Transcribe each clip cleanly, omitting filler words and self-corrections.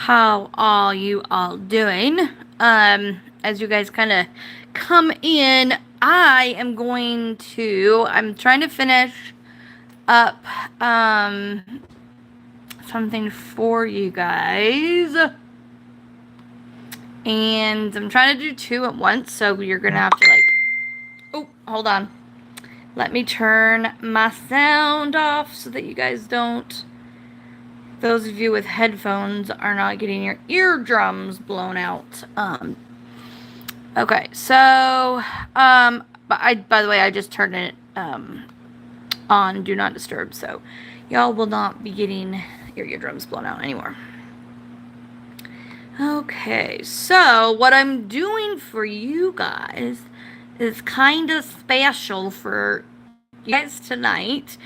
How are you all doing? As you guys kind of come in, I'm trying to finish up, something for you guys. And I'm trying to do two at once, so you're gonna have to oh, hold on. Let me turn my sound off so that you guys don't, those of you with headphones are not getting your eardrums blown out. Okay, so, by the way, I just turned it, on Do Not Disturb, so y'all will not be getting your eardrums blown out anymore. Okay, so what I'm doing for you guys is kind of special for you guys tonight.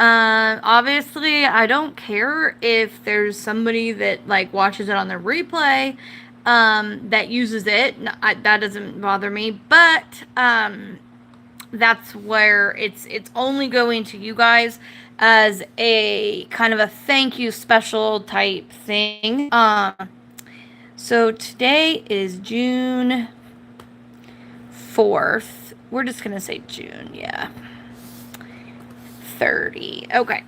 Obviously, I don't care if there's somebody that watches it on the replay, that uses it. That doesn't bother me, but that's where it's only going to you guys as a kind of a thank you special type thing. So today is June 4th. We're just gonna say June, yeah. 30. Okay.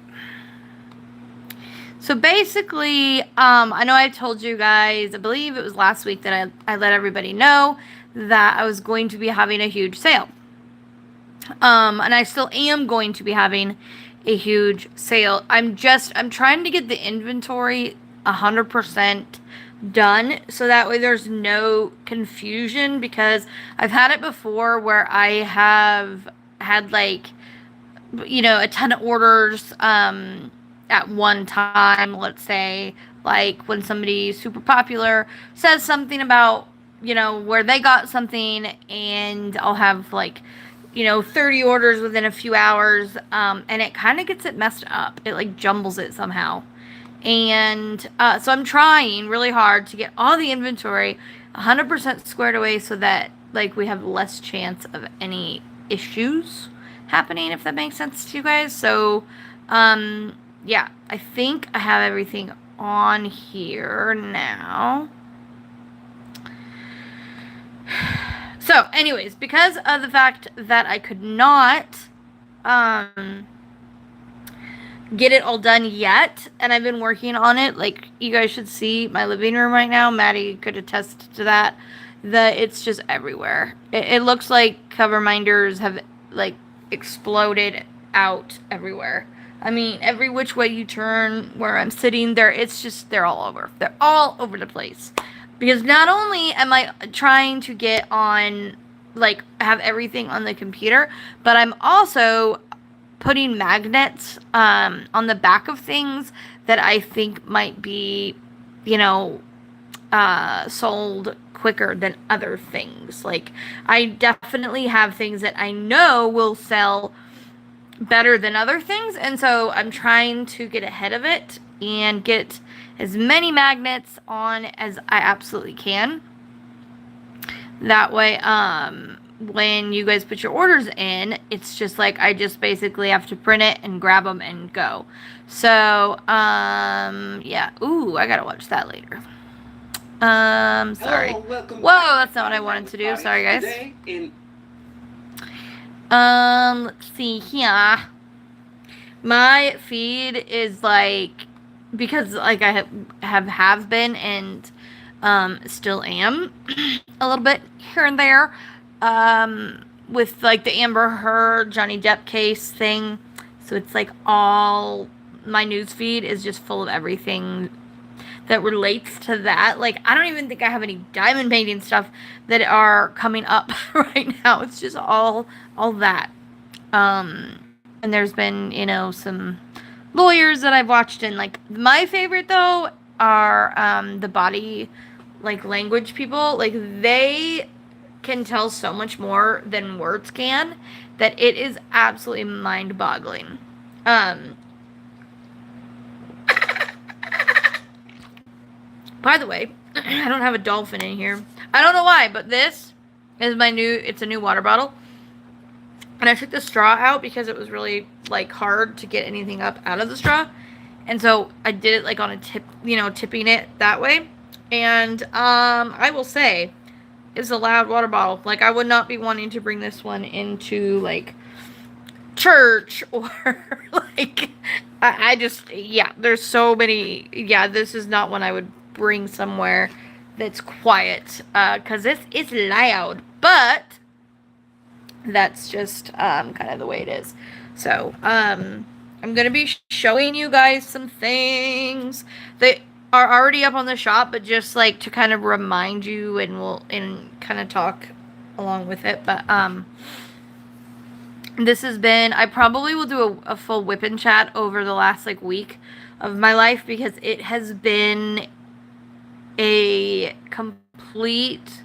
So basically, I know I told you guys, I believe it was last week, that I let everybody know that I was going to be having a huge sale. And I still am going to be having a huge sale. I'm trying to get the inventory 100% done, so that way there's no confusion, because I've had it before where I have had a ton of orders at one time. Let's say when somebody super popular says something about where they got something, and I'll have 30 orders within a few hours, and it kind of gets it messed up. It jumbles it somehow. And so I'm trying really hard to get all the inventory 100% squared away, so that we have less chance of any issues happening, if that makes sense to you guys. So yeah, I think I have everything on here now. So anyways, because of the fact that I could not get it all done yet, and I've been working on it, you guys should see my living room right now. Maddie could attest to that it's just everywhere. It looks like cover minders have exploded out everywhere. I mean, every which way you turn where I'm sitting there, they're all over. They're all over the place. Because not only am I trying to get on, have everything on the computer, but I'm also putting magnets on the back of things that I think might be, sold quicker than other things. I definitely have things that I know will sell better than other things, and so I'm trying to get ahead of it and get as many magnets on as I absolutely can. That way, when you guys put your orders in, it's just I just basically have to print it and grab them and go. So, yeah. Ooh, I gotta watch that later. Sorry. Hello, whoa, that's not what I wanted to do. Sorry, guys. Let's see here. My feed is because I have been, and still am a little bit here and there, with the Amber Heard Johnny Depp case thing. So it's all my news feed is just full of everything that relates to that. I don't even think I have any diamond painting stuff that are coming up right now. It's just all that. And there's been, some lawyers that I've watched, and my favorite though are the body language people. They can tell so much more than words can, that it is absolutely mind-boggling. By the way, I don't have a dolphin in here. I don't know why, but this is it's a new water bottle. And I took the straw out because it was really hard to get anything up out of the straw. And so I did it on a tip, tipping it that way. And I will say, it's a loud water bottle. Like, I would not be wanting to bring this one into, like, church or, like, I just, yeah, there's so many, yeah, this is not one I would bring somewhere that's quiet, because it's loud, but that's just, kind of the way it is. So, I'm gonna be showing you guys some things that are already up on the shop, but just like to kind of remind you, and kind of talk along with it. But this has been, I probably will do a full whip and chat over the last like week of my life, because it has been a complete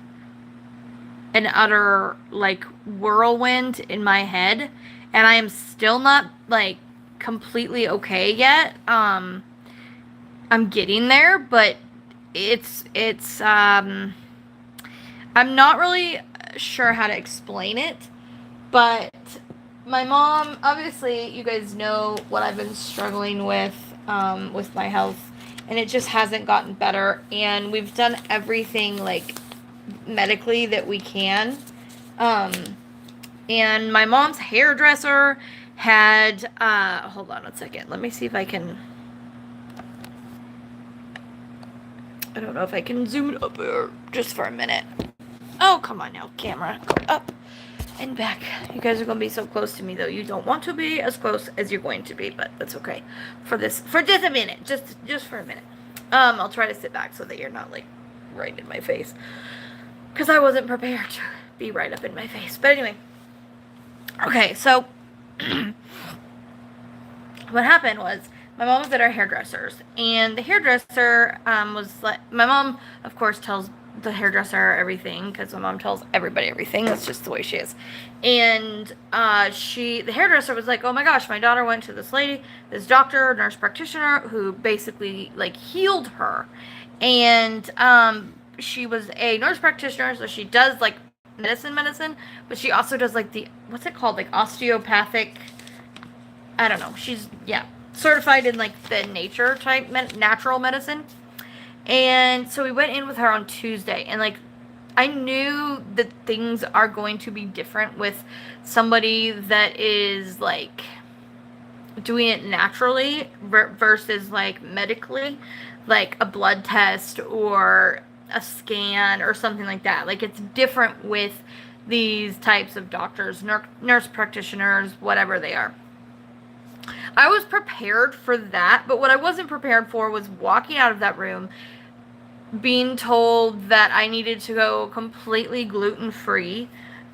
and utter like whirlwind in my head, and I am still not like completely okay yet. I'm getting there, but it's I'm not really sure how to explain it, but my mom, obviously you guys know what I've been struggling with my health, and it just hasn't gotten better, and we've done everything like medically that we can. Um, and my mom's hairdresser had, hold on a second. Let me see if I can, I don't know if I can zoom it up here just for a minute. Oh, come on now, camera. Go up and back. You guys are going to be so close to me, though. You don't want to be as close as you're going to be, but that's okay. For just a minute. Just for a minute. I'll try to sit back so that you're not, like, right in my face, because I wasn't prepared to be right up in my face. But anyway. Okay, so what happened was, my mom was at our hairdresser's, and the hairdresser was like, my mom, of course, tells the hairdresser everything, because my mom tells everybody everything. That's just the way she is. And the hairdresser was like, oh my gosh, my daughter went to this lady, this doctor, nurse practitioner, who basically like healed her. And she was a nurse practitioner, so she does like medicine, but she also does like the, what's it called, like osteopathic, I don't know, she's, yeah, certified in like the nature type natural medicine. And so we went in with her on Tuesday, and like I knew that things are going to be different with somebody that is like doing it naturally versus like medically, like a blood test or a scan or something like that. Like, it's different with these types of doctors, nurse practitioners, whatever they are. I was prepared for that, but what I wasn't prepared for was walking out of that room being told that I needed to go completely gluten-free.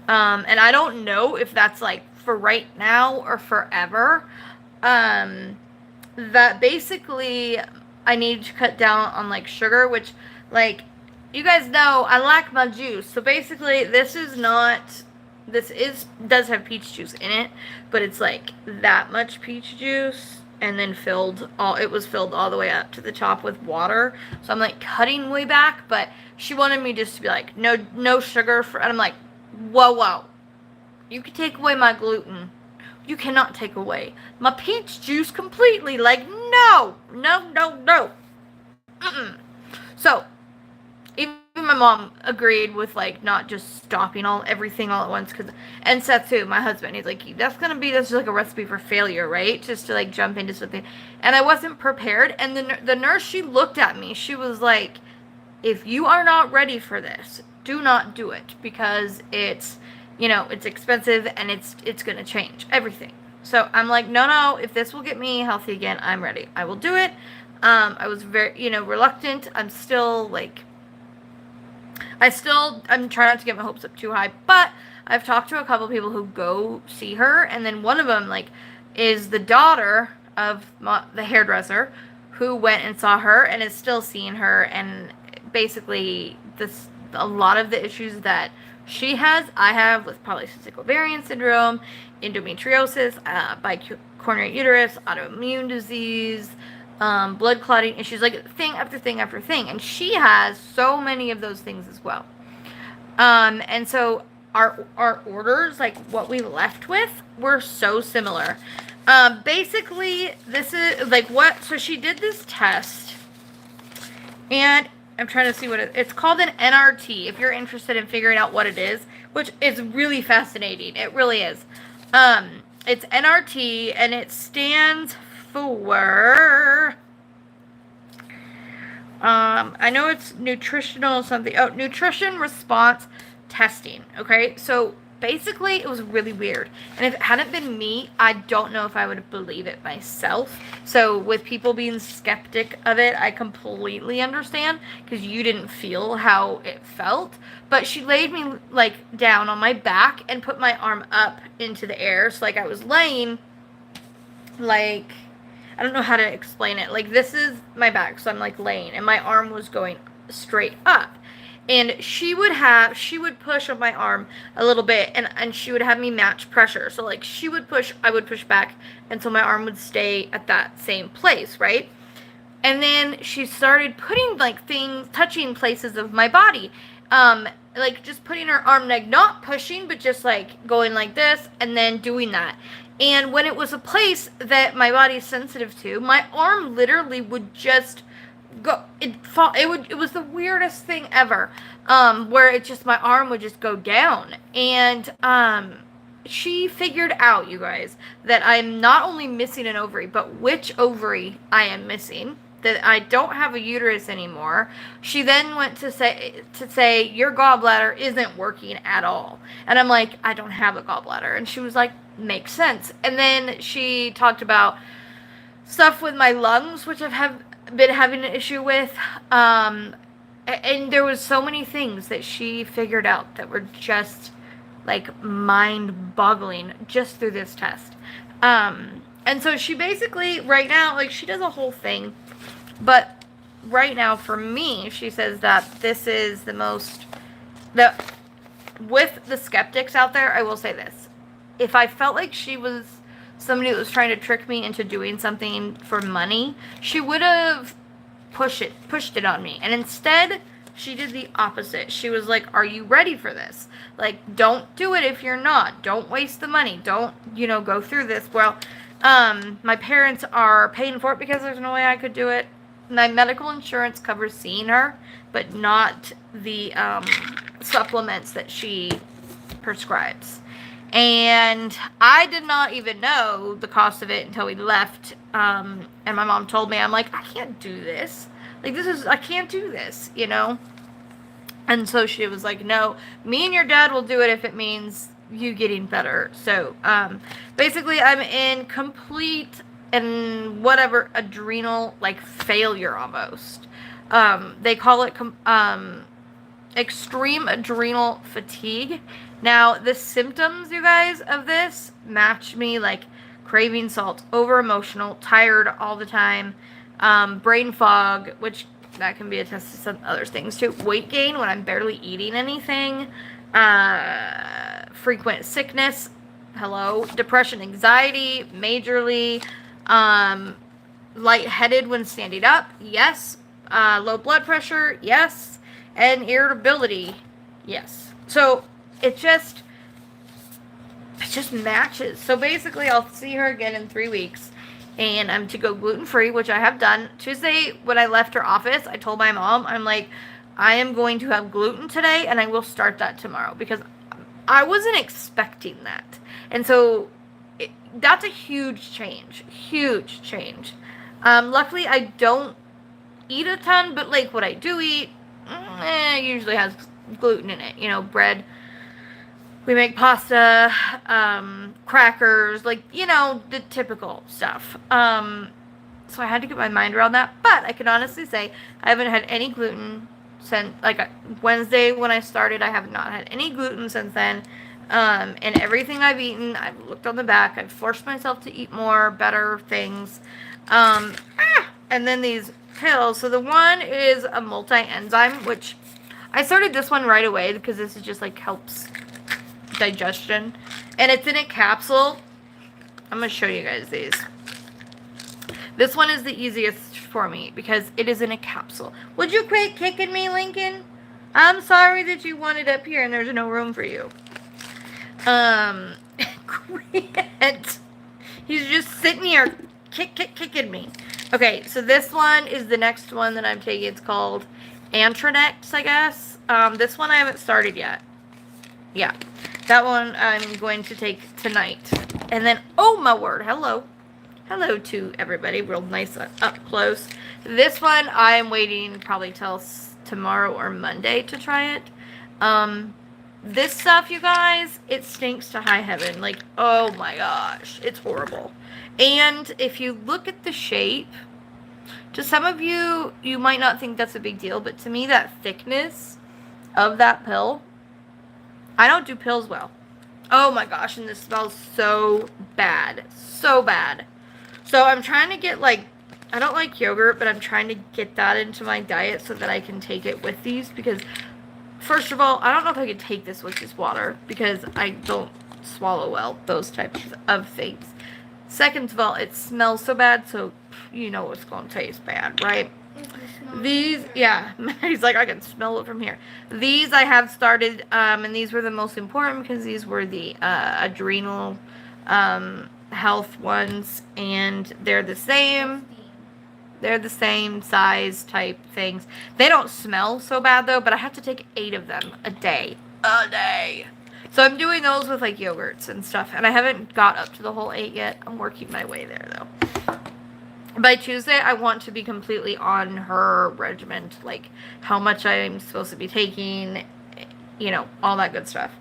And I don't know if that's like for right now or forever. That basically I need to cut down on like sugar, which, like, you guys know I like my juice. So basically does have peach juice in it, but it's like that much peach juice, and then it was filled all the way up to the top with water. So I'm like cutting way back, but she wanted me just to be like, no sugar and I'm like, whoa. You can take away my gluten. You cannot take away my peach juice completely. Like, no. So, even my mom agreed with like not just stopping everything all at once, and Seth too, my husband, he's like, that's just like a recipe for failure, right? Just to like jump into something. And I wasn't prepared, and the nurse, she looked at me, she was like, if you are not ready for this, do not do it, because it's, it's expensive, and it's gonna change everything. So I'm like, no, if this will get me healthy again, I'm ready. I will do it. I was very, reluctant. I'm trying not to get my hopes up too high, but I've talked to a couple people who go see her, and then one of them, like, is the daughter of the hairdresser who went and saw her and is still seeing her, and basically a lot of the issues that she has, I have, with polycystic ovarian syndrome, endometriosis, bicoronary uterus, autoimmune disease, blood clotting issues, like thing after thing after thing. And she has so many of those things as well. And so our orders, like what we left with, were so similar. Basically, this is like so she did this test, and I'm trying to see what it's called, an NRT, if you're interested in figuring out what it is, which is really fascinating. It really is. It's NRT, and it stands for, I know it's nutritional something. Oh, nutrition response testing. Okay, so basically it was really weird, and if it hadn't been me, I don't know if I would believe it myself. So with people being skeptic of it, I completely understand, because you didn't feel how it felt. But she laid me like down on my back and put my arm up into the air, so like I was laying, like, I don't know how to explain it. Like, this is my back, so I'm like laying, and my arm was going straight up. And she would push on my arm a little bit, and she would have me match pressure. So like she would push, I would push back, and so my arm would stay at that same place, right? And then she started putting like things, touching places of my body. Like just putting her arm, like not pushing, but just like going like this and then doing that. And when it was a place that my body's sensitive to, my arm literally would just go, it was the weirdest thing ever, where it just, my arm would just go down. And she figured out, you guys, that I'm not only missing an ovary, but which ovary I am missing, that I don't have a uterus anymore. She then went to say your gallbladder isn't working at all. And I'm like, I don't have a gallbladder. And she was like, makes sense. And then she talked about stuff with my lungs, which I've been having an issue with. And there was so many things that she figured out that were just like mind-boggling just through this test. And so she basically, right now, like, she does a whole thing, but right now for me, she says that this is the most, that with the skeptics out there, I will say this: if I felt like she was somebody that was trying to trick me into doing something for money, she would have pushed it on me. And instead, she did the opposite. She was like, are you ready for this? Like, don't do it if you're not. Don't waste the money. Don't, go through this. Well, my parents are paying for it because there's no way I could do it. My medical insurance covers seeing her, but not the supplements that she prescribes. And I did not even know the cost of it until we left. And my mom told me, I'm like, I can't do this. Like, I can't do this, And so she was like, no, me and your dad will do it if it means you getting better. So, basically, I'm in complete and whatever adrenal, like, failure almost. They call it, extreme adrenal fatigue. Now, the symptoms, you guys, of this match me, like craving salt, over emotional, tired all the time, brain fog, which that can be attested to some other things too, weight gain when I'm barely eating anything, frequent sickness, depression, anxiety, majorly, lightheaded when standing up, yes, low blood pressure, yes, and irritability, yes. So it just matches. So basically, I'll see her again in 3 weeks, and I'm to go gluten-free, which I have done. Tuesday, when I left her office, I told my mom, I'm like, I am going to have gluten today, and I will start that tomorrow, because I wasn't expecting that. And so that's a huge change. Luckily, I don't eat a ton, but like what I do eat, usually has gluten in it. Bread. We make pasta, crackers, like, the typical stuff. So I had to get my mind around that. But I can honestly say I haven't had any gluten since, like, Wednesday when I started. I have not had any gluten since then. And everything I've eaten, I've looked on the back. I've forced myself to eat more, better things. And then these pills. So the one is a multi-enzyme, which I started this one right away because this is just, like, helps digestion, and it's in a capsule. I'm gonna show you guys these. This one is the easiest for me because it is in a capsule. Would you quit kicking me, Lincoln? I'm sorry that you wanted up here and there's no room for you. Grant, he's just sitting here kicking me. Okay, so this one is the next one that I'm taking. It's called Antranex, I guess. This one I haven't started yet. Yeah, that one I'm going to take tonight. And then, oh my word, hello. Hello to everybody, real nice up close. This one I'm waiting probably till tomorrow or Monday to try it. This stuff, you guys, it stinks to high heaven. Like, oh my gosh, it's horrible. And if you look at the shape, to some of you, you might not think that's a big deal, but to me, that thickness of that pill, I don't do pills well. Oh my gosh, and this smells so bad. So bad. So I'm trying to get, like, I don't like yogurt, but I'm trying to get that into my diet so that I can take it with these, because first of all, I don't know if I could take this with just water, because I don't swallow well, those types of things. Second of all, it smells so bad, so you know it's going to taste bad, right? These, yeah, he's like, I can smell it from here. These I have started, and these were the most important because these were the adrenal health ones, and they're the same. They're the same size type things. They don't smell so bad though, but I have to take 8 of them a day. A day. So I'm doing those with like yogurts and stuff, and I haven't got up to the whole 8 yet. I'm working my way there though. By Tuesday, I want to be completely on her regimen, like how much I'm supposed to be taking, you know, all that good stuff.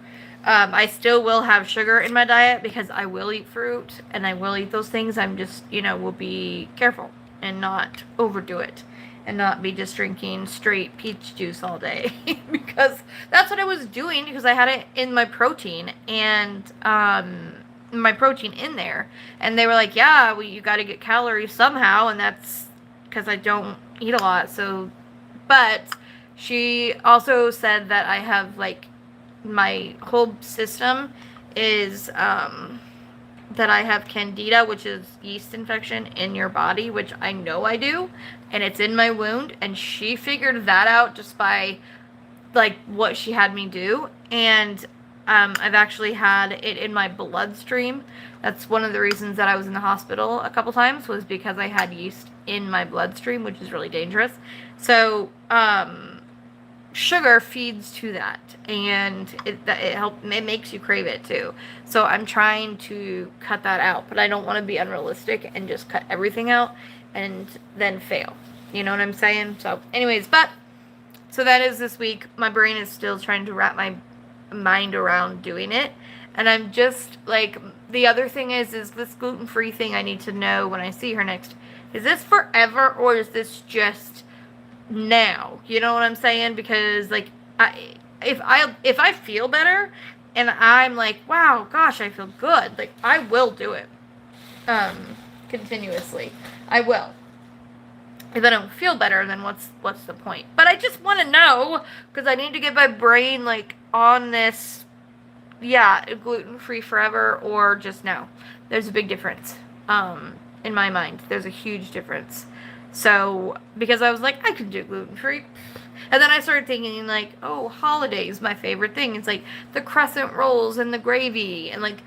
I still will have sugar in my diet because I will eat fruit and I will eat those things. I'm just, you know, will be careful and not overdo it and not be just drinking straight peach juice all day because that's what I was doing because I had it in my protein and my protein in there, and they were like, yeah, well, you got to get calories somehow, and that's because I don't eat a lot. So, but she also said that I have like my whole system is that I have candida, which is yeast infection in your body, which I know I do, and it's in my wound, and she figured that out just by like what she had me do. And I've actually had it in my bloodstream. That's one of the reasons that I was in the hospital a couple times, was because I had yeast in my bloodstream, which is really dangerous. So sugar feeds to that, and it makes you crave it too. So I'm trying to cut that out, but I don't want to be unrealistic and just cut everything out and then fail. You know what I'm saying? So anyways, so that is this week. My brain is still trying to wrap my mind around doing it, and I'm just like, the other thing is this gluten-free thing. I need to know when I see her next, is this forever or is this just now? You know what I'm saying? Because like, if I feel better and I'm like, wow, gosh, I feel good, like I will do it continuously. I will. If I don't feel better, then what's the point? But I just want to know, because I need to get my brain like on this, yeah, gluten-free forever or just now. There's a big difference in my mind. There's a huge difference. So, because I was like, I can do gluten-free. And then I started thinking like, oh, holidays, my favorite thing. It's like the crescent rolls and the gravy and like,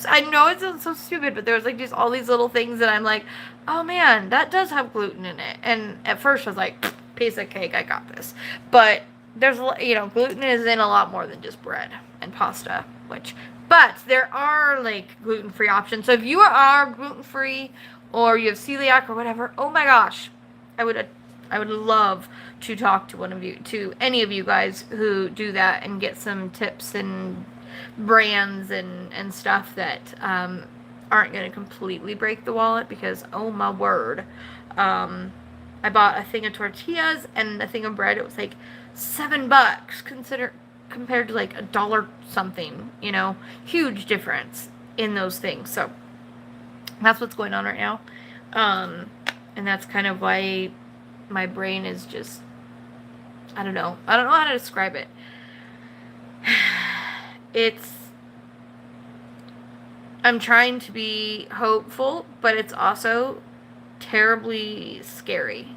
I know it sounds so stupid, but there's like just all these little things that I'm like, oh man, that does have gluten in it. And at first I was like, piece of cake, I got this. But there's, you know, gluten is in a lot more than just bread and pasta, but there are like gluten-free options. So if you are gluten-free or you have celiac or whatever, oh my gosh, I would love to talk to any of you guys who do that and get some tips and brands and stuff that aren't going to completely break the wallet, because oh my word, I bought a thing of tortillas and a thing of bread. It was like $7 compared to like $1 something, you know, huge difference in those things. So that's what's going on right now, and that's kind of why my brain is just, I don't know how to describe it. I'm trying to be hopeful, but it's also terribly scary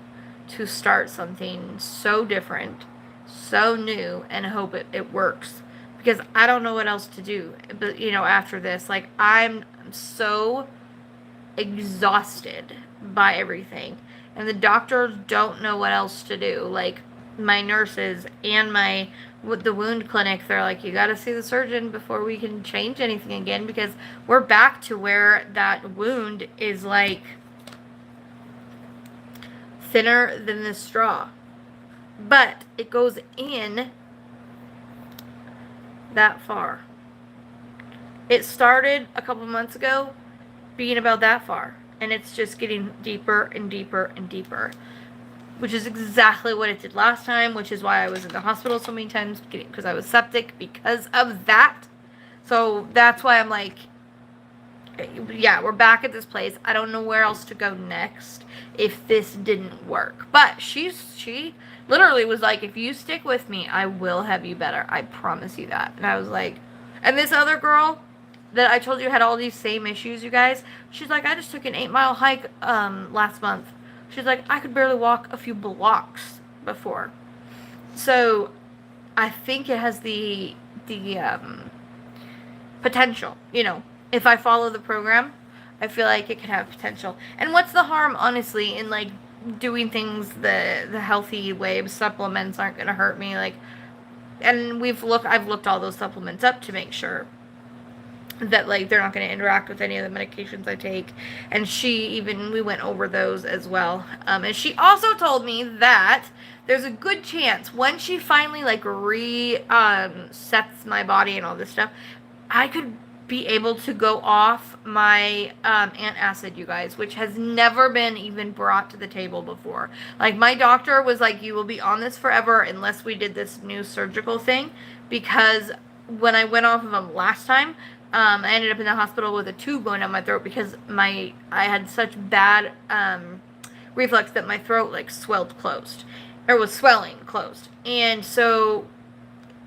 to start something so different, so new, and hope it works. Because I don't know what else to do. But, you know, after this, like, I'm so exhausted by everything. and the doctors don't know what else to do. Like, my nurses and the wound clinic, they're like, you got to see the surgeon before we can change anything again, because we're back to where that wound is like thinner than the straw, but it goes in that far. It started a couple months ago being about that far, and it's just getting deeper and deeper and deeper, which is exactly what it did last time, which is why I was in the hospital so many times, because I was septic because of that. So that's why I'm like, yeah, we're back at this place. I don't know where else to go next if this didn't work. But she literally was like, if you stick with me, I will have you better. I promise you that. And I was like, and this other girl that I told you had all these same issues, you guys, she's like, I just took an 8-mile hike last month. She's like, I could barely walk a few blocks before. So I think it has the potential, you know. If I follow the program, I feel like it could have potential. And what's the harm, honestly, in like doing things the healthy way? Supplements aren't gonna hurt me, like, and I've looked all those supplements up to make sure that like they're not going to interact with any of the medications I take. And we went over those as well. And she also told me that there's a good chance when she finally like sets my body and all this stuff, I could be able to go off my antacid, you guys, which has never been even brought to the table before. Like, my doctor was like, you will be on this forever unless we did this new surgical thing, because when I went off of them last time, I ended up in the hospital with a tube going down my throat because I had such bad reflux that my throat like swelled closed, or was swelling closed. And so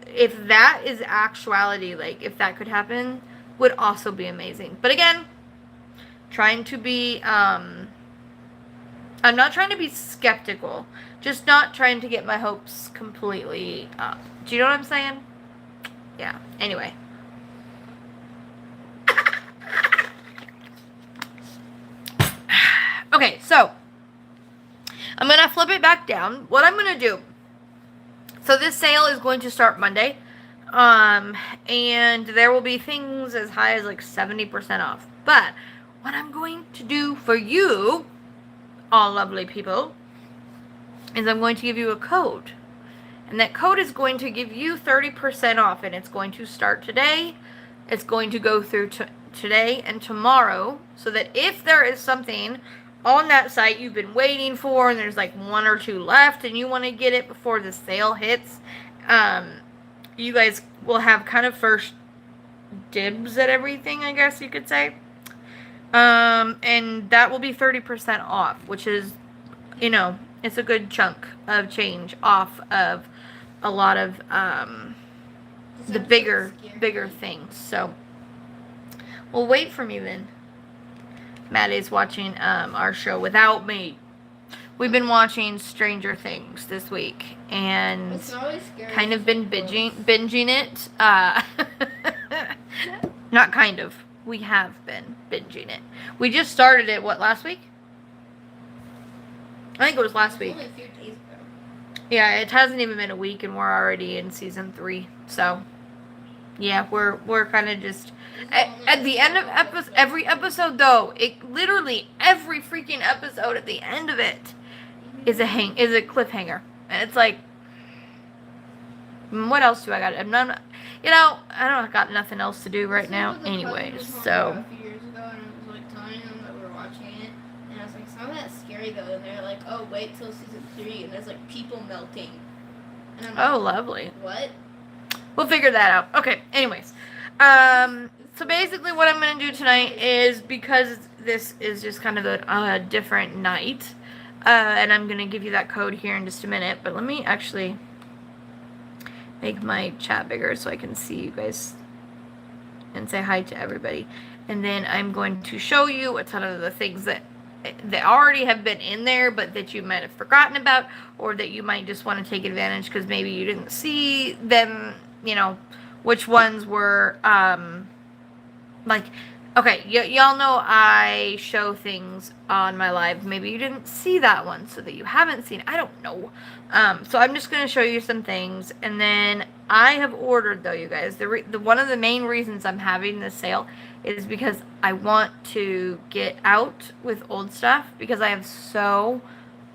if that is actuality, like if that could happen, would also be amazing. But again, trying to be I'm not trying to be skeptical, just not trying to get my hopes completely up. Do you know what I'm saying? Yeah. Anyway. Okay, so I'm going to flip it back down. What I'm going to do, so this sale is going to start Monday, and there will be things as high as like 70% off. But what I'm going to do for you, all lovely people, is I'm going to give you a code. And that code is going to give you 30% off, and it's going to start today. It's going to go through today and tomorrow, so that if there is something on that site you've been waiting for, and there's like 1 or 2 left, and you want to get it before the sale hits, you guys will have kind of first dibs at everything, I guess you could say. And that will be 30% off, which is, you know, it's a good chunk of change off of a lot of the bigger things. So, well, wait for me then. Maddie's watching our show without me. We've been watching Stranger Things this week, and kind of been binging it. Not kind of. We have been binging it. We just started it, what, last week? I think it was last week. Only a few days ago. Yeah, it hasn't even been a week, and we're already in season 3. So, yeah, we're kind of just at the end of every episode, though. It literally every freaking episode at the end of it is a cliffhanger, and it's like, what else do I got? I don't got nothing else to do right now, anyways. So. A few years ago, and it was like telling them that we were watching it, and I was like, it's not that scary though. And they're like, oh, wait till season 3, and there's like people melting. And I'm like, Oh, lovely. What? We'll figure that out. Okay, anyways. So basically what I'm going to do tonight is, because this is just kind of a different night, and I'm going to give you that code here in just a minute, but let me actually make my chat bigger so I can see you guys and say hi to everybody. And then I'm going to show you a ton of the things that already have been in there, but that you might have forgotten about, or that you might just want to take advantage because maybe you didn't see them, you know, which ones were, like, Okay, y'all know I show things on my live. Maybe you didn't see that one, so that you haven't seen it. I don't know. So I'm just going to show you some things, and then I have ordered, though, you guys. The one of the main reasons I'm having this sale is because I want to get out with old stuff, because I have so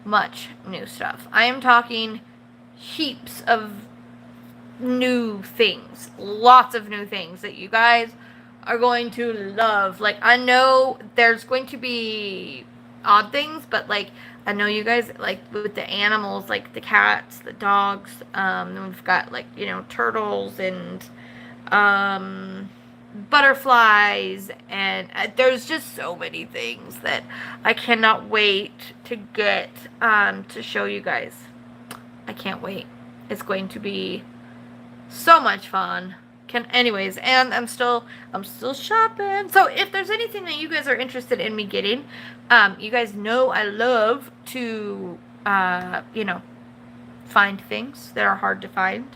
much new stuff. I am talking heaps of new things, lots of new things that you guys are going to love. Like, I know there's going to be odd things, but like, I know you guys like with the animals, like the cats, the dogs. Then we've got like, you know, turtles and butterflies, and there's just so many things that I cannot wait to get to show you guys. I can't wait. It's going to be so much fun. Anyways, and I'm still shopping. So if there's anything that you guys are interested in me getting, you guys know I love to you know, find things that are hard to find.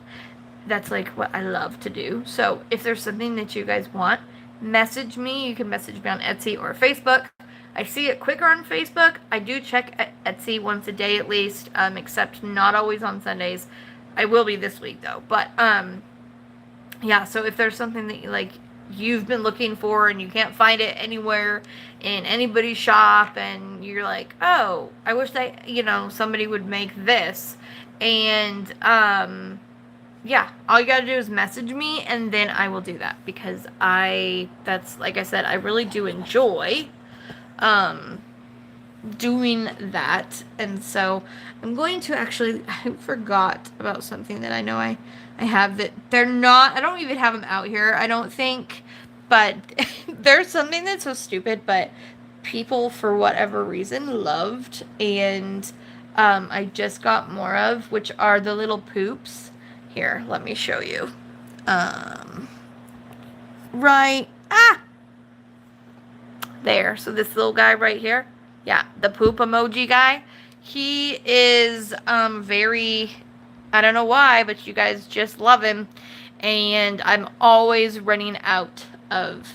That's like what I love to do. So if there's something that you guys want, message me. You can message me on Etsy or Facebook. I see it quicker on Facebook. I do check Etsy once a day at least, except not always on Sundays. I will be this week though. But yeah, so if there's something that you've been looking for and you can't find it anywhere in anybody's shop, and you're like, oh, I wish somebody would make this, and yeah, all you gotta do is message me, and then I will do that, because that's, like I said, I really do enjoy doing that. And so I'm going to actually, I forgot about something that I know I have that they're not, I don't even have them out here, I don't think, but there's something that's so stupid, but people for whatever reason loved, and I just got more of, which are the little poops. Here, let me show you. Right, there. So this little guy right here, yeah, the poop emoji guy, he is very, I don't know why, but you guys just love him, and I'm always running out of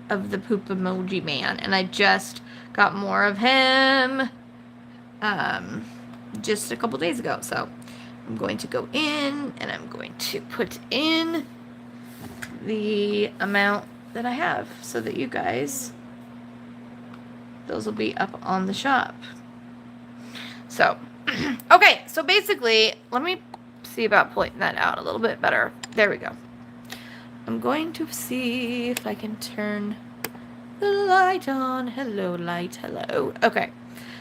the poop emoji man, and I just got more of him just a couple days ago. So I'm going to go in, and I'm going to put in the amount that I have, so that you guys, those will be up on the shop. So, okay, so basically, let me see about pointing that out a little bit better. There we go. I'm going to see if I can turn the light on. Hello, light. Hello. Okay.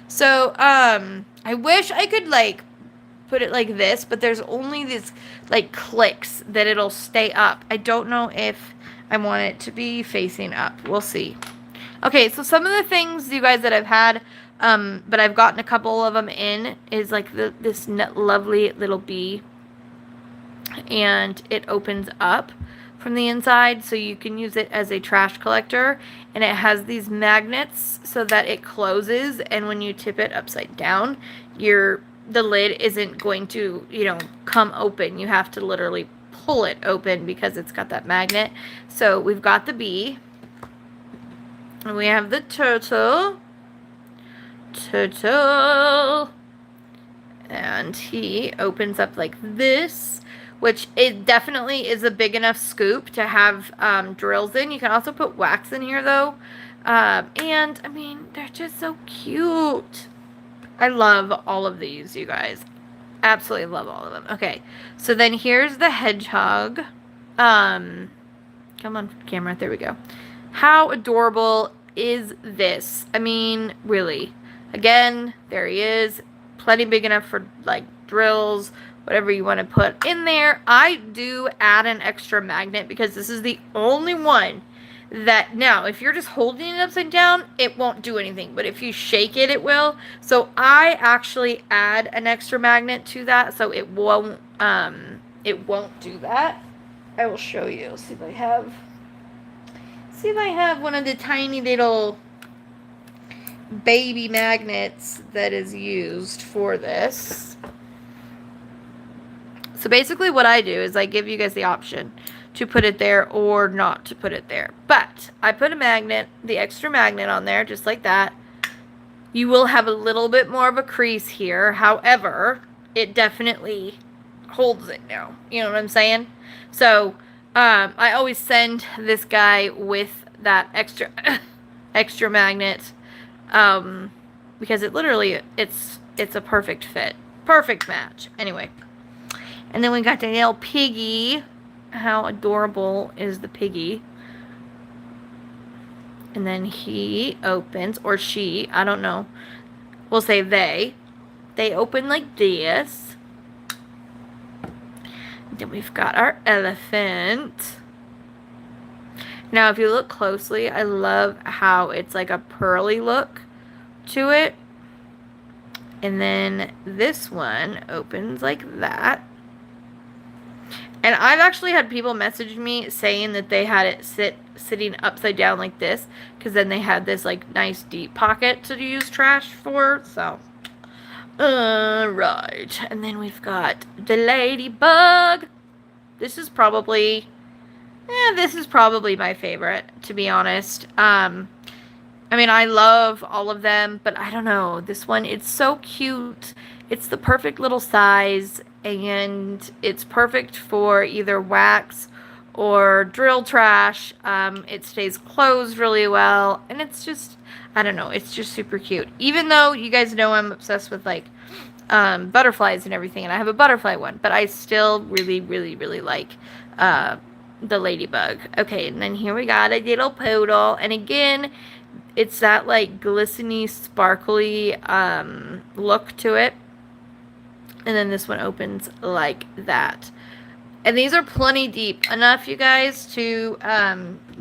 So, I wish I could, put it like this, but there's only these, clicks that it'll stay up. I don't know if I want it to be facing up. We'll see. Okay, so some of the things, you guys, that I've had, but I've gotten a couple of them in, is this lovely little bee, and it opens up from the inside, so you can use it as a trash collector, and it has these magnets so that it closes, and when you tip it upside down, the lid isn't going to, come open. You have to literally pull it open because it's got that magnet. So we've got the bee, and we have the turtle, and he opens up like this, which it definitely is a big enough scoop to have drills in. You can also put wax in here, though, and I mean, they're just so cute. I love all of these, you guys. Absolutely love all of them. Okay, so then here's the hedgehog. Come on, camera. There we go. How adorable is this? I mean, really. Again, there he is. Plenty big enough for, drills, whatever you want to put in there. I do add an extra magnet because this is the only one that, now, if you're just holding it upside down, it won't do anything. But if you shake it, it will. So I actually add an extra magnet to that, so it won't do that. I will show you. See if I have one of the tiny little baby magnets that is used for this. So basically what I do is I give you guys the option to put it there or not to put it there. But I put a magnet, the extra magnet on there, just like that. You will have a little bit more of a crease here. However, it definitely holds it now. You know what I'm saying? So, I always send this guy with that extra magnet, because it literally, it's a perfect fit. Perfect match. Anyway. And then we got the little piggy. How adorable is the piggy? And then he opens, or she, I don't know. We'll say they. They open like this. Then we've got our elephant. Now, if you look closely, I love how it's like a pearly look to it. And then this one opens like that. And I've actually had people message me saying that they had it sitting upside down like this, because then they had this like nice deep pocket to use trash for. So, right. And then we've got the ladybug. This is probably my favorite, to be honest. I mean, I love all of them, but I don't know. This one, it's so cute. It's the perfect little size, and it's perfect for either wax or drill trash. It stays closed really well, and it's just, I don't know, it's just super cute. Even though you guys know I'm obsessed with, like, butterflies and everything, and I have a butterfly one, but I still really, really, really like the ladybug. Okay, and then here we got a little poodle, and again, it's that, like, glistening, sparkly look to it. And then this one opens like that. And these are plenty deep. Enough, you guys, to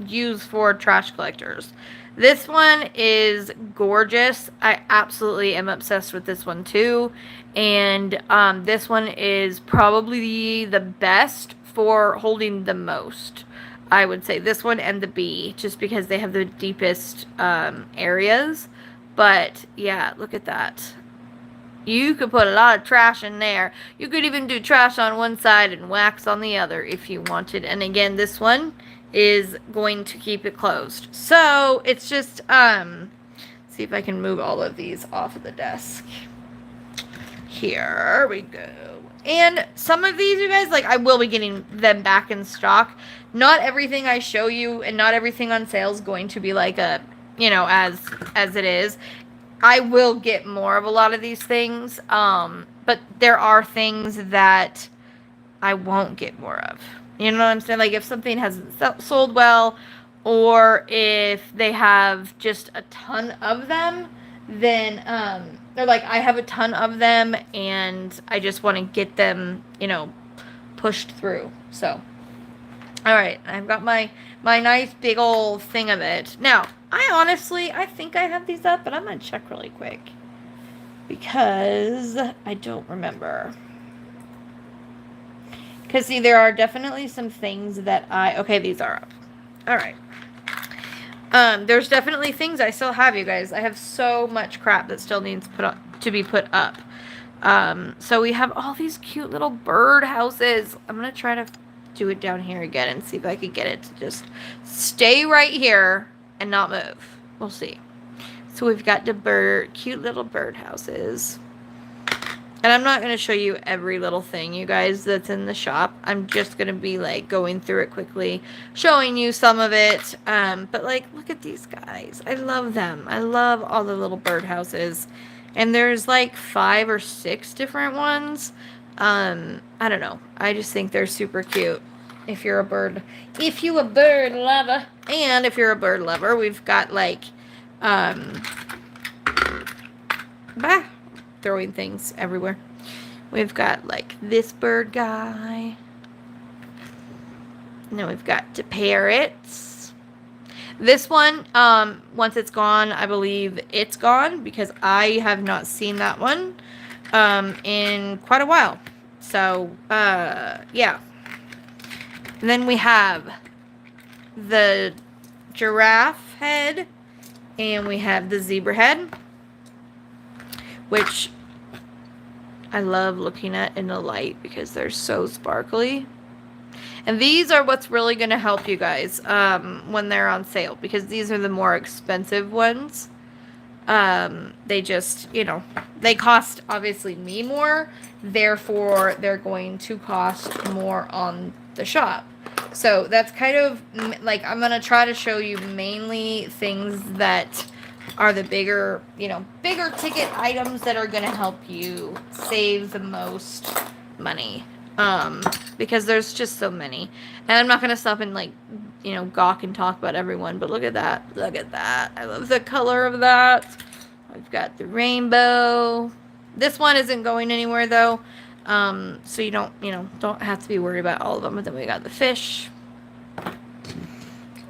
use for trash collectors. This one is gorgeous. I absolutely am obsessed with this one too. And this one is probably the best for holding the most. I would say this one and the bee, just because they have the deepest areas. But yeah, look at that. You could put a lot of trash in there. You could even do trash on one side and wax on the other if you wanted. And again, this one is going to keep it closed. So, it's just, see if I can move all of these off of the desk. Here we go. And some of these, you guys, like, I will be getting them back in stock. Not everything I show you and not everything on sale is going to be like a, you know, as it is. I will get more of a lot of these things, but there are things that I won't get more of. You know what I'm saying? Like, if something hasn't sold well, or if they have just a ton of them, then they're like, I have a ton of them, and I just want to get them, you know, pushed through. So, all right, I've got my nice big old thing of it. Now, I think I have these up, but I'm going to check really quick, because I don't remember. Because, see, there are definitely some things that okay, these are up. All right. There's definitely things I still have, you guys. I have so much crap that still needs to be put up. So we have all these cute little bird houses. I'm going to try to do it down here again and see if I can get it to just stay right here and not move. We'll see. So we've got the cute little bird houses. And I'm not going to show you every little thing, you guys, that's in the shop. I'm just going to be, like, going through it quickly, showing you some of it. But, like, look at these guys. I love them. I love all the little bird houses. And there's, like, 5 or 6 different ones. I don't know. I just think they're super cute. If you're a bird lover. And if you're a bird lover, we've got, like, throwing things everywhere. We've got, like, this bird guy. And then we've got the parrots. This one, once it's gone, I believe it's gone, because I have not seen that one in quite a while. So, yeah. And then we have the giraffe head, and we have the zebra head, which I love looking at in the light because they're so sparkly. And these are what's really going to help you guys when they're on sale, because these are the more expensive ones. They just, you know, they cost obviously me more, therefore they're going to cost more on the shop. So that's kind of like, I'm going to try to show you mainly things that are the bigger, you know, bigger ticket items that are going to help you save the most money. Because there's just so many. And I'm not going to stop and, like, you know, gawk and talk about everyone, but look at that. Look at that. I love the color of that. I've got the rainbow. This one isn't going anywhere, though. So you don't, you know, don't have to be worried about all of them. But then we got the fish.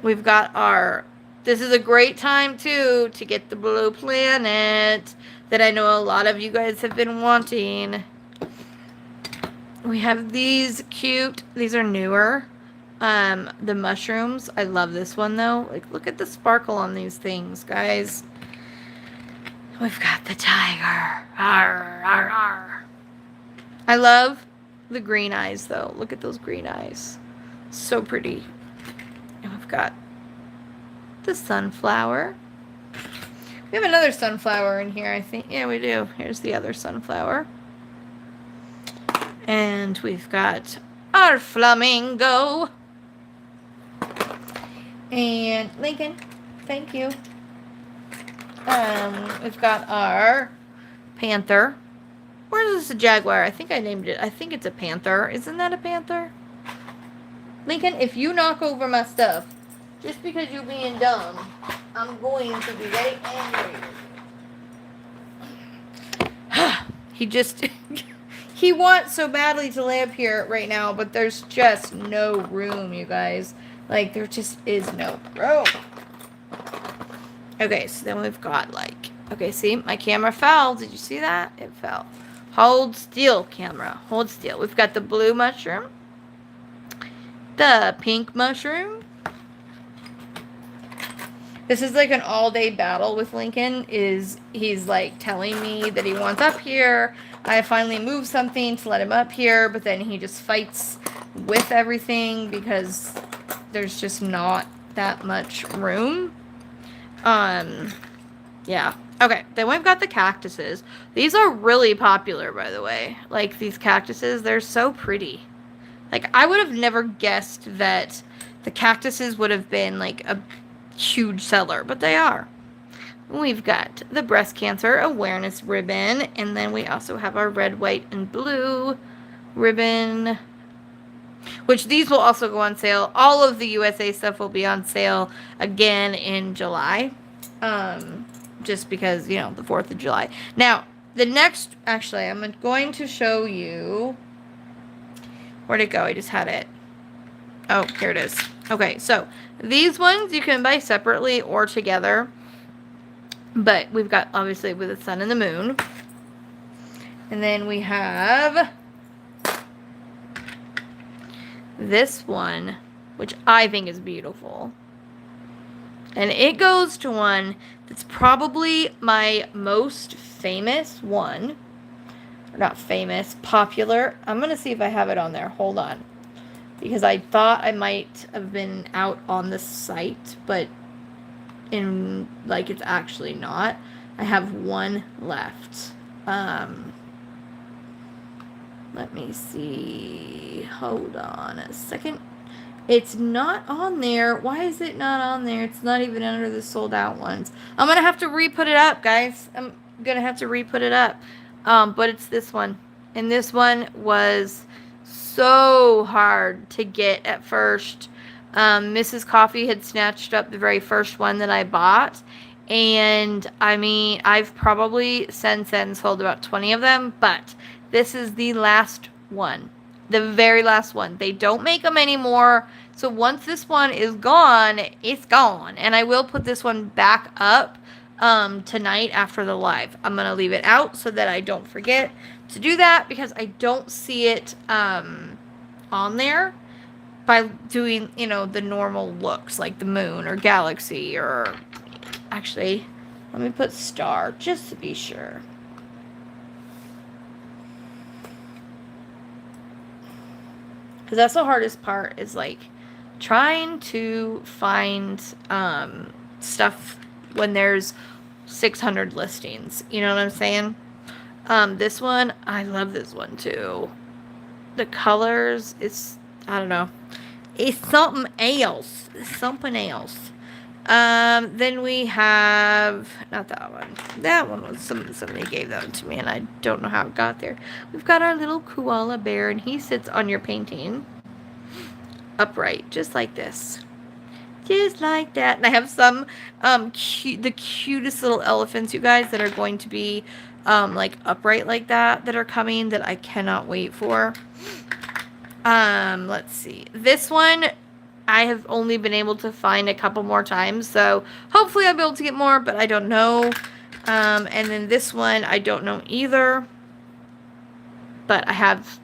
We've got our, this is a great time, too, to get the blue planet that I know a lot of you guys have been wanting. We have these cute, these are newer, the mushrooms. I love this one, though. Like, look at the sparkle on these things, guys. We've got the tiger. Arr, arr, arr. I love the green eyes, though. Look at those green eyes. So pretty. And we've got the sunflower. We have another sunflower in here, I think. Yeah, we do. Here's the other sunflower. And we've got our flamingo. And Lincoln, thank you. We've got our panther. Where is this a jaguar? I think I named it. I think it's a panther. Isn't that a panther? Lincoln, if you knock over my stuff, just because you're being dumb, I'm going to be very angry. He just... He wants so badly to lay up here right now, but there's just no room, you guys. Like, there just is no room. Okay, so then we've got, like... Okay, see? My camera fell. Did you see that? It fell. Hold still, camera. Hold still. We've got the blue mushroom. The pink mushroom. This is like an all-day battle with Lincoln. He's like telling me that he wants up here. I finally moved something to let him up here, but then he just fights with everything because there's just not that much room. Yeah. Okay, then we've got the cactuses. These are really popular, by the way. Like, these cactuses, they're so pretty. Like, I would have never guessed that the cactuses would have been, like, a huge seller, but they are. We've got the breast cancer awareness ribbon, and then we also have our red, white, and blue ribbon, which these will also go on sale. All of the USA stuff will be on sale again in July, just because, you know, the 4th of July. Now, the next, actually, I'm going to show you, where'd it go? I just had it. Oh, here it is. Okay, so these ones you can buy separately or together. But we've got, obviously, with the sun and the moon. And then we have this one, which I think is beautiful. And it goes to one that's probably my most famous one. Or not famous, popular. I'm going to see if I have it on there. Hold on. Because I thought I might have been out on the site, but it's actually not. I have one left. Let me see. Hold on a second. It's not on there. Why is it not on there? It's not even under the sold out ones. I'm going to have to re-put it up, guys. I'm going to have to re-put it up. But it's this one. And this one was so hard to get at first. Mrs. Coffee had snatched up the very first one that I bought. And, I mean, I've probably since then sold about 20 of them. But this is the last one. The very last one. They don't make them anymore. So once this one is gone, it's gone. And I will put this one back up tonight after the live. I'm going to leave it out so that I don't forget to do that. Because I don't see it on there. By doing, you know, the normal looks like the moon or galaxy or... Actually, let me put star just to be sure. Because that's the hardest part, is like trying to find stuff when there's 600 listings. You know what I'm saying? This one, I love this one too. The colors, I don't know. It's something else. It's something else. Then we have, not that one. That one was somebody gave that one to me, and I don't know how it got there. We've got our little koala bear, and he sits on your painting upright, just like this. Just like that. And I have some, the cutest little elephants, you guys, that are going to be, like upright like that are coming, that I cannot wait for. Let's see. This one, I have only been able to find a couple more times, so hopefully I'll be able to get more, but I don't know. And then this one, I don't know either. But I have,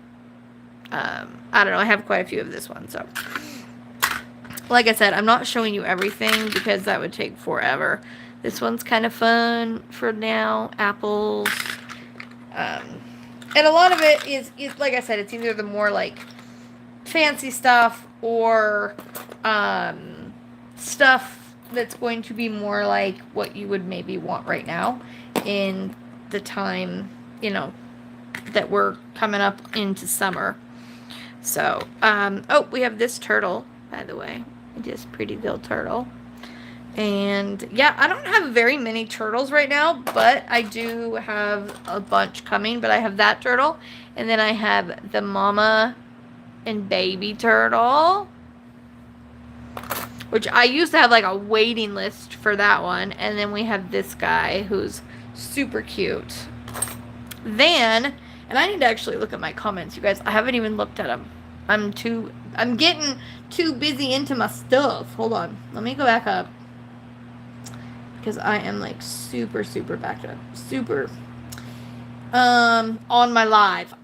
I don't know, I have quite a few of this one, so. Like I said, I'm not showing you everything because that would take forever. This one's kind of fun for now. Apples. And a lot of it is, like I said, it's either the more like fancy stuff or stuff that's going to be more like what you would maybe want right now in the time, you know, that we're coming up into summer. So, oh, we have this turtle, by the way. Just pretty little turtle. And yeah, I don't have very many turtles right now, but I do have a bunch coming. But I have that turtle, and then I have the mama and baby turtle, which I used to have like a waiting list for that one. And then we have this guy who's super cute. Then, and I need to actually look at my comments, you guys. I haven't even looked at them. I'm getting too busy into my stuff. Hold on. Let me go back up. Because I am like super, super backed up. Super. On my live.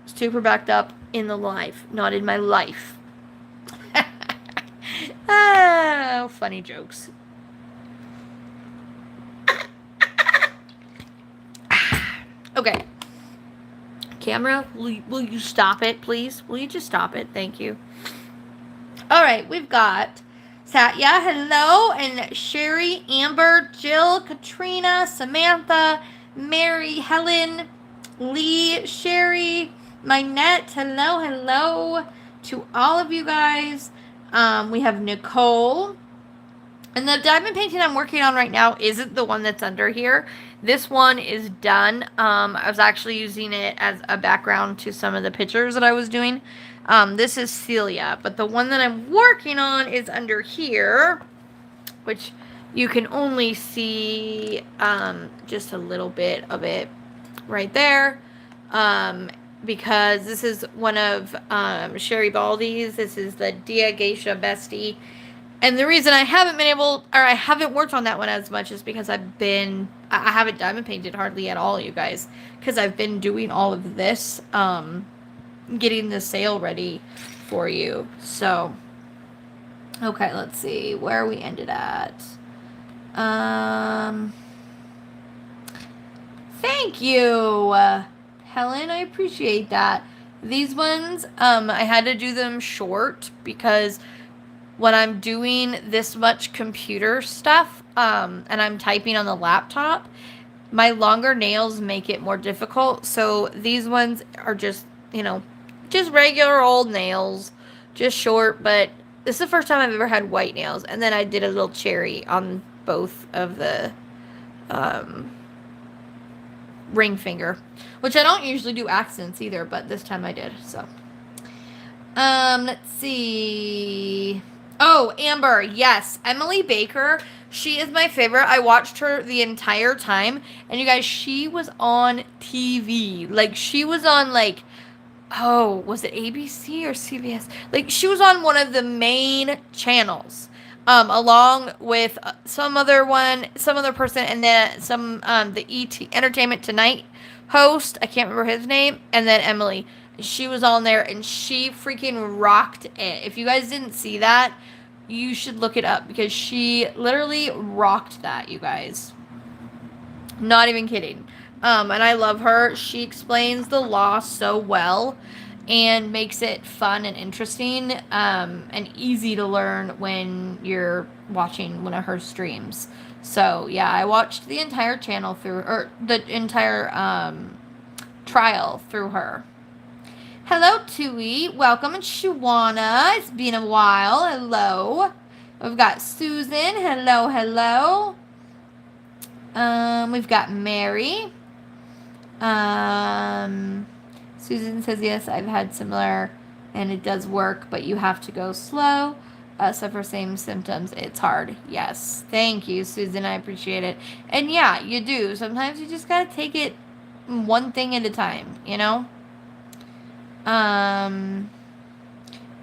Super backed up in the live. Not in my life. Oh, funny jokes. Okay. Camera, will you stop it, please? Will you just stop it? Thank you. All right, we've got Satya, hello, and Sherry, Amber, Jill, Katrina, Samantha, Mary, Helen, Lee, Sherry, Minette, hello to all of you guys. We have Nicole. And the diamond painting I'm working on right now isn't the one that's under here. This one is done. I was actually using it as a background to some of the pictures that I was doing. This is Celia, but the one that I'm working on is under here, which you can only see just a little bit of it right there. Because this is one of Sherry Baldy's. This is the Dia Geisha Bestie. And the reason I haven't been able, or I haven't worked on that one as much, is because I haven't diamond painted hardly at all, you guys. Because I've been doing all of this, getting the sale ready for you. So, okay, let's see where we ended at. Thank you, Helen. I appreciate that. These ones, I had to do them short because when I'm doing this much computer stuff, and I'm typing on the laptop, my longer nails make it more difficult. So these ones are just, you know, just regular old nails, just short. But this is the first time I've ever had white nails. And then I did a little cherry on both of the ring finger, which I don't usually do accents either, but this time I did. So, let's see. Oh, Amber, yes. Emily Baker, she is my favorite. I watched her the entire time. And you guys, she was on TV. Like, she was on, like, oh, was it ABC or CBS? Like, she was on one of the main channels. Along with some other person, and then the ET, Entertainment Tonight host. I can't remember his name. And then Emily. She was on there, and she freaking rocked it. If you guys didn't see that, you should look it up, because she literally rocked that, you guys. Not even kidding. And I love her. She explains the law so well. and makes it fun and interesting, and easy to learn when you're watching one of her streams. So yeah, I watched the entire channel through, or the entire trial through her. Hello, Tui. Welcome, and Shawana. It's been a while. Hello. We've got Susan. Hello, hello. We've got Mary. Susan says, yes, I've had similar, and it does work, but you have to go slow. Suffer same symptoms. It's hard. Yes. Thank you, Susan. I appreciate it. And yeah, you do. Sometimes you just gotta take it one thing at a time, you know?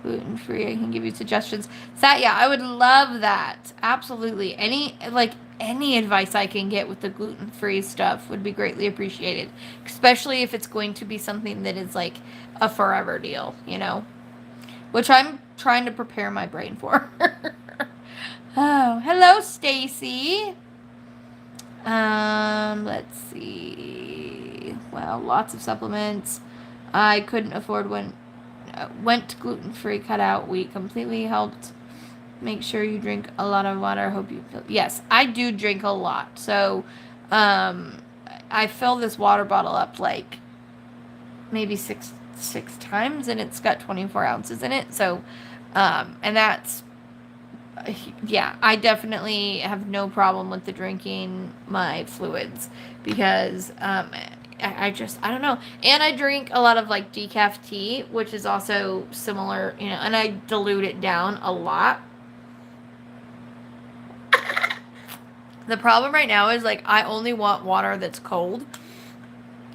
Gluten-free, I can give you suggestions. Yeah, I would love that. Absolutely. Any advice I can get with the gluten-free stuff would be greatly appreciated. Especially if it's going to be something that is like a forever deal, you know? Which I'm trying to prepare my brain for. Oh, hello, Stacy. Let's see. Well, lots of supplements. I couldn't afford one. Went gluten-free cutout week. Completely helped. Make sure you drink a lot of water. Hope you feel. Yes, I do drink a lot. So, I fill this water bottle up like maybe six times, and it's got 24 ounces in it. So, and that's, yeah, I definitely have no problem with the drinking my fluids because, I don't know. And I drink a lot of like decaf tea, which is also similar, you know, and I dilute it down a lot. The problem right now is like I only want water that's cold.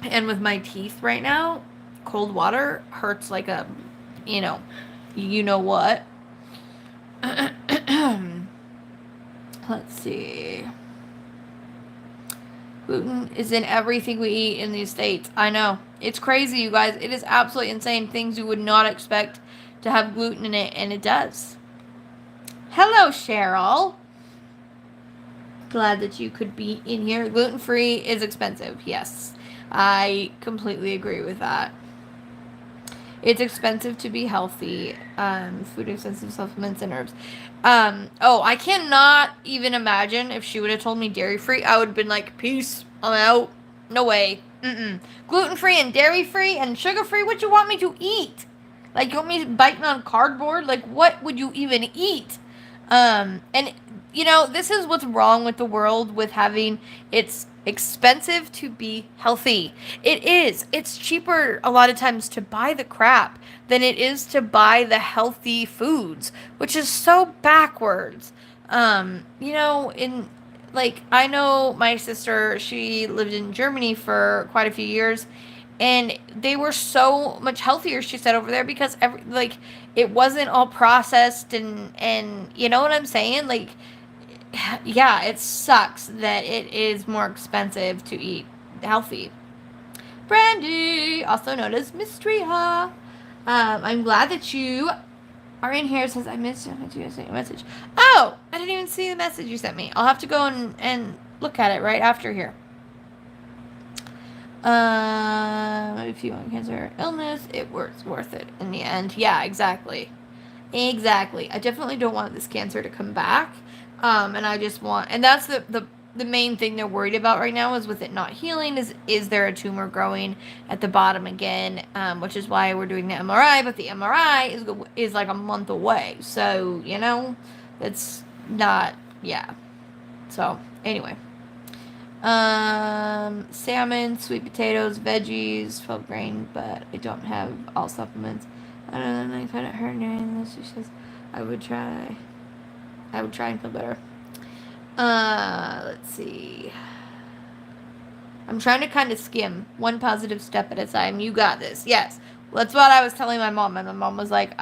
And with my teeth right now, cold water hurts like a, you know what. Let's see. Gluten is in everything we eat in these states. I know. It's crazy, you guys. It is absolutely insane. Things you would not expect to have gluten in it, and it does. Hello, Cheryl. Glad that you could be in here. Gluten-free is expensive. Yes. I completely agree with that. It's expensive to be healthy. Food expensive, supplements, and herbs. I cannot even imagine if she would have told me dairy-free. I would have been like, peace, I'm out. No way. Gluten-free and dairy-free and sugar-free, what you want me to eat? Like, you want me biting on cardboard? Like, what would you even eat? And, you know, this is what's wrong with the world with having it's expensive to be healthy. It is. It's cheaper a lot of times to buy the crap than it is to buy the healthy foods, which is so backwards. You know, I know my sister, she lived in Germany for quite a few years, and they were so much healthier, she said, over there because it wasn't all processed and you know what I'm saying? Like, yeah, it sucks that it is more expensive to eat healthy. Brandy, also known as Mystery Ha. I'm glad that you are in here. It says, I missed you. I sent you a message. Oh, I didn't even see the message you sent me. I'll have to go and look at it right after here. If you want cancer or illness, it worth it in the end. Yeah, exactly. Exactly. I definitely don't want this cancer to come back. And I just want, and that's the main thing they're worried about right now is with it not healing, is there a tumor growing at the bottom again, which is why we're doing the MRI, but the MRI is like a month away. So, you know, it's not, yeah. So, anyway. Salmon, sweet potatoes, veggies, 12 grain, but I don't have all supplements. I don't know, I find it hurt during this. She says, I would try and feel better. Let's see. I'm trying to kind of skim one positive step at a time. You got this. Yes. Well, that's what I was telling my mom. And my mom was like,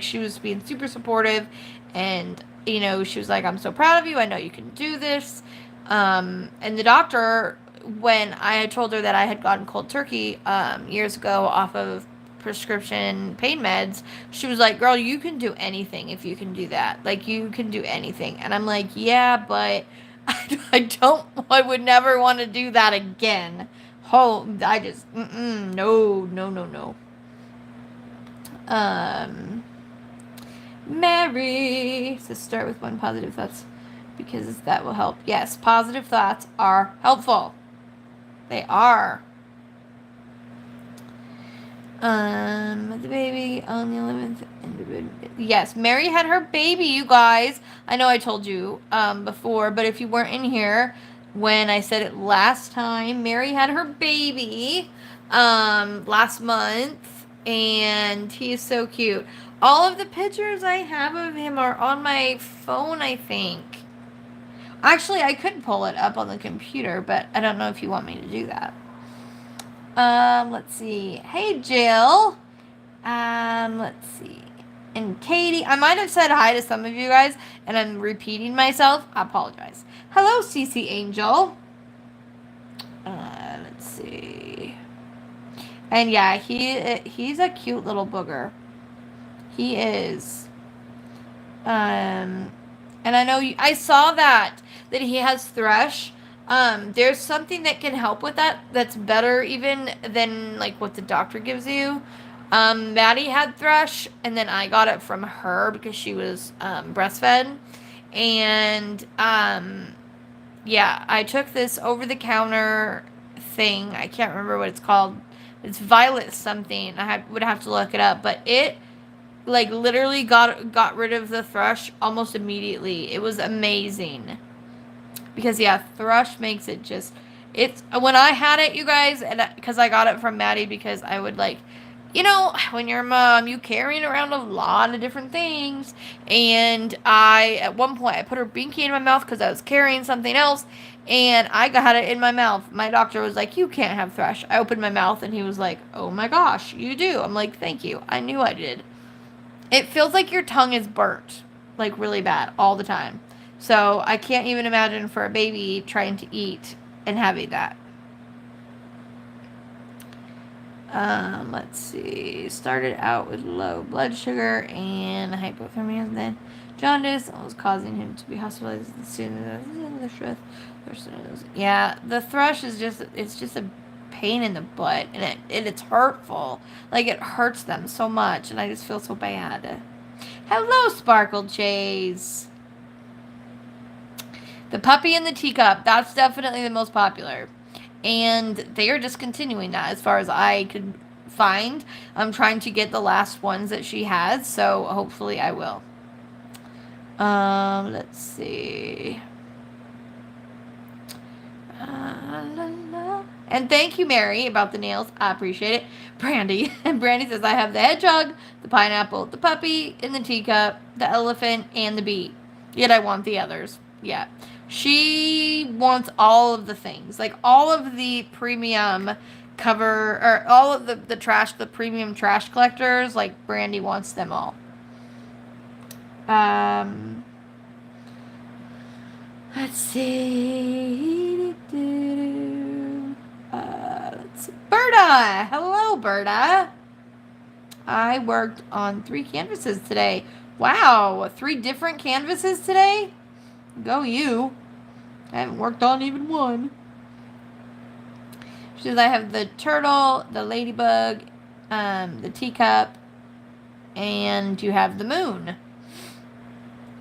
she was being super supportive. And, you know, she was like, I'm so proud of you. I know you can do this. And the doctor, when I had told her that I had gotten cold turkey, years ago off of prescription pain meds, she was like, girl, you can do anything if you can do that. Like, you can do anything. And I'm like, yeah, but I would never want to do that again. No. Mary says start with one positive thoughts because that will help. Yes, positive thoughts are helpful. They are. The baby on the 11th. Yes, Mary had her baby, you guys. I know I told you before, but if you weren't in here when I said it last time, Mary had her baby last month, and he is so cute. All of the pictures I have of him are on my phone, I think. Actually, I could pull it up on the computer, but I don't know if you want me to do that. Let's see. Hey, Jill. Let's see. And Katie. I might have said hi to some of you guys, and I'm repeating myself. I apologize. Hello, CC Angel. Let's see. And yeah, he's a cute little booger. He is. And I know I saw that he has thrush. There's something that can help with that that's better even than like what the doctor gives you. Maddie had thrush, and then I got it from her because she was breastfed. And yeah, I took this over the counter thing. I can't remember what it's called. It's Violet something. Would have to look it up, but it like literally got rid of the thrush almost immediately. It was amazing. Because yeah, thrush makes it just it's when I had it, you guys, and because I got it from Maddie because I would like, you know, when you're a mom, you carrying around a lot of different things, and at one point I put her binky in my mouth because I was carrying something else, and I got it in my mouth. My doctor was like, "You can't have thrush." I opened my mouth and he was like, "Oh my gosh, you do." I'm like, "Thank you. I knew I did." It feels like your tongue is burnt, like really bad, all the time. So I can't even imagine for a baby trying to eat and having that. Let's see. Started out with low blood sugar and hypothermia, and then jaundice was causing him to be hospitalized as soon as the thrush. Yeah, the thrush is just a pain in the butt, and it's hurtful. Like it hurts them so much, and I just feel so bad. Hello, Sparkle Chase. The puppy and the teacup, that's definitely the most popular. And they are discontinuing that as far as I could find. I'm trying to get the last ones that she has, so hopefully I will. Let's see. And thank you, Mary, about the nails. I appreciate it. Brandy. And Brandy says, I have the hedgehog, the pineapple, the puppy, and the teacup, the elephant, and the bee. Yet I want the others. Yeah. She wants all of the things. Like all of the premium cover, or all of the trash, the premium trash collectors, like Brandy wants them all. Let's see. Let's see. Berta! Hello, Berta. I worked on 3 canvases today. Wow, 3 different canvases today? Go you. I haven't worked on even one. She says I have the turtle, the ladybug, the teacup, and you have the moon.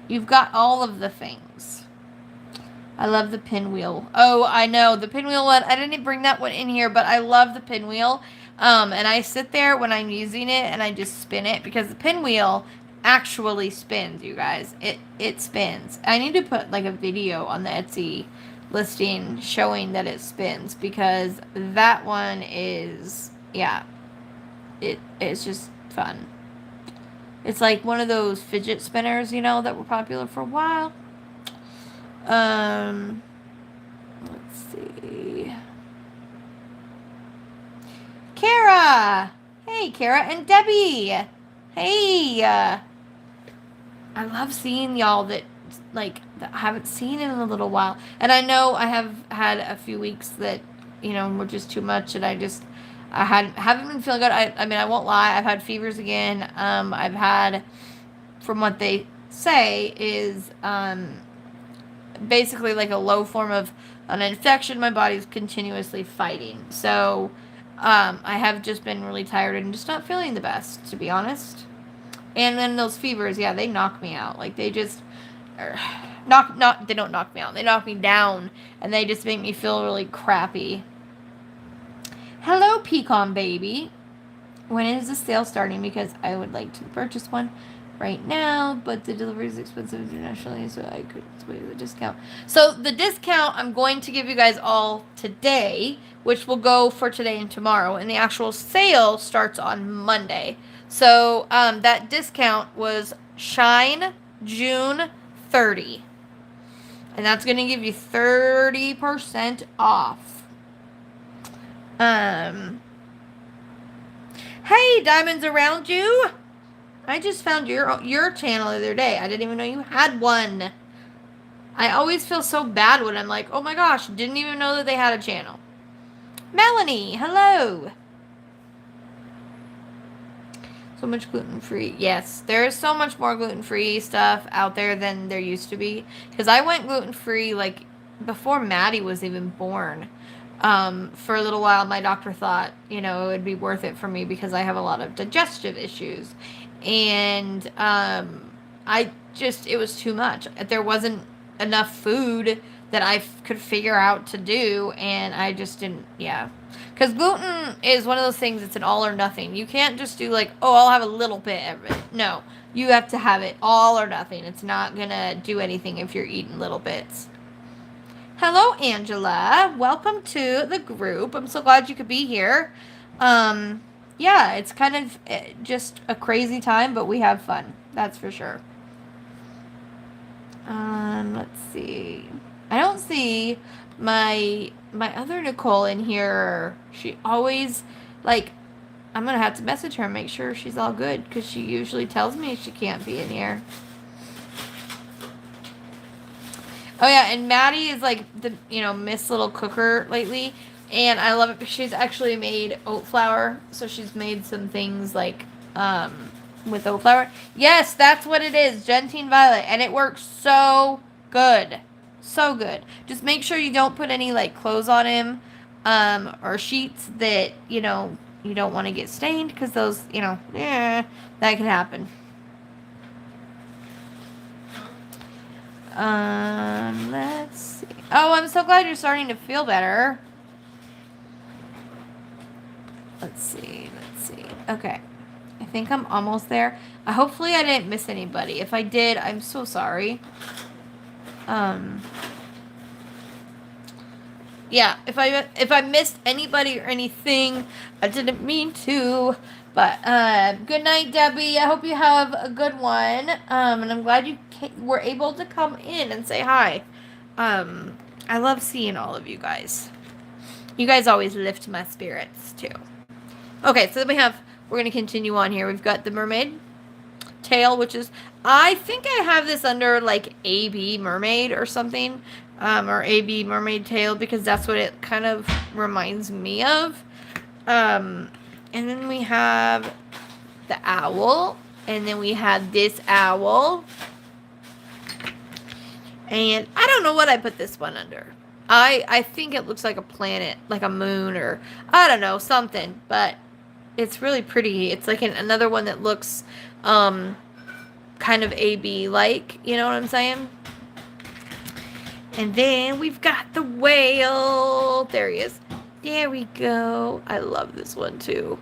You've got all of the things. I love the pinwheel. Oh, I know. The pinwheel one. I didn't bring that one in here, but I love the pinwheel. And I sit there when I'm using it and I just spin it because the pinwheel actually spins, you guys. It spins. I need to put like a video on the Etsy listing showing that it spins because that one is, yeah, it's just fun. It's like one of those fidget spinners, you know, that were popular for a while. Let's see. Kara! Hey, Kara and Debbie! Hey! I love seeing y'all that I haven't seen in a little while. And I know I have had a few weeks that, you know, were just too much, and haven't been feeling good. I mean, I won't lie, I've had fevers again. I've had, from what they say, is, basically like a low form of an infection my body's continuously fighting. So I have just been really tired and just not feeling the best, to be honest. And then those fevers, yeah, they knock me out. Like, they just they don't knock me out. They knock me down, and they just make me feel really crappy. Hello, Pecan Baby. When is the sale starting? Because I would like to purchase one right now, but the delivery is expensive internationally, so I could wait the discount. So the discount I'm going to give you guys all today, which will go for today and tomorrow, and the actual sale starts on Monday. So that discount was Shine June 30. And that's going to give you 30% off. Hey, Diamonds Around You. I just found your channel the other day. I didn't even know you had one. I always feel so bad when I'm like, oh my gosh, didn't even know that they had a channel. Melanie, hello. So much gluten-free. Yes, there is so much more gluten-free stuff out there than there used to be. Because I went gluten-free, like, before Maddie was even born. For a little while, my doctor thought, you know, it would be worth it for me because I have a lot of digestive issues. And it was too much. There wasn't enough food that I could figure out to do, and I just didn't, yeah. Because gluten is one of those things, it's an all or nothing. You can't just do like, oh, I'll have a little bit of it. No, you have to have it all or nothing. It's not going to do anything if you're eating little bits. Hello, Angela. Welcome to the group. I'm so glad you could be here. Yeah, it's kind of just a crazy time, but we have fun. That's for sure. Let's see. I don't see my other Nicole in here. She always, like, I'm going to have to message her and make sure she's all good because she usually tells me she can't be in here. Oh, yeah, and Maddie is, like, the, you know, Miss Little Cooker lately, and I love it because she's actually made oat flour, so she's made some things, like, with oat flour. Yes, that's what it is, Gentine Violet, and it works so good. So good. Just make sure you don't put any, like, clothes on him, or sheets that, you know, you don't want to get stained, because those, you know, that can happen. Let's see. Oh, I'm so glad you're starting to feel better. Let's see. Okay. I think I'm almost there. Hopefully I didn't miss anybody. If I did, I'm so sorry. Yeah, if I missed anybody or anything, I didn't mean to. But good night, Debbie. I hope you have a good one. And I'm glad you were able to come in and say hi. I love seeing all of you guys. You guys always lift my spirits too. Okay, so then we're going to continue on here. We've got the mermaid tail, which is, I think I have this under like AB mermaid or something, or AB mermaid tail, because that's what it kind of reminds me of. And then we have the owl, and then we have this owl, and I don't know what I put this one under. I think it looks like a planet, like a moon, or I don't know, something, but it's really pretty. It's like another one that looks kind of AB-like, you know what I'm saying? And then we've got the whale. There he is. There we go. I love this one too.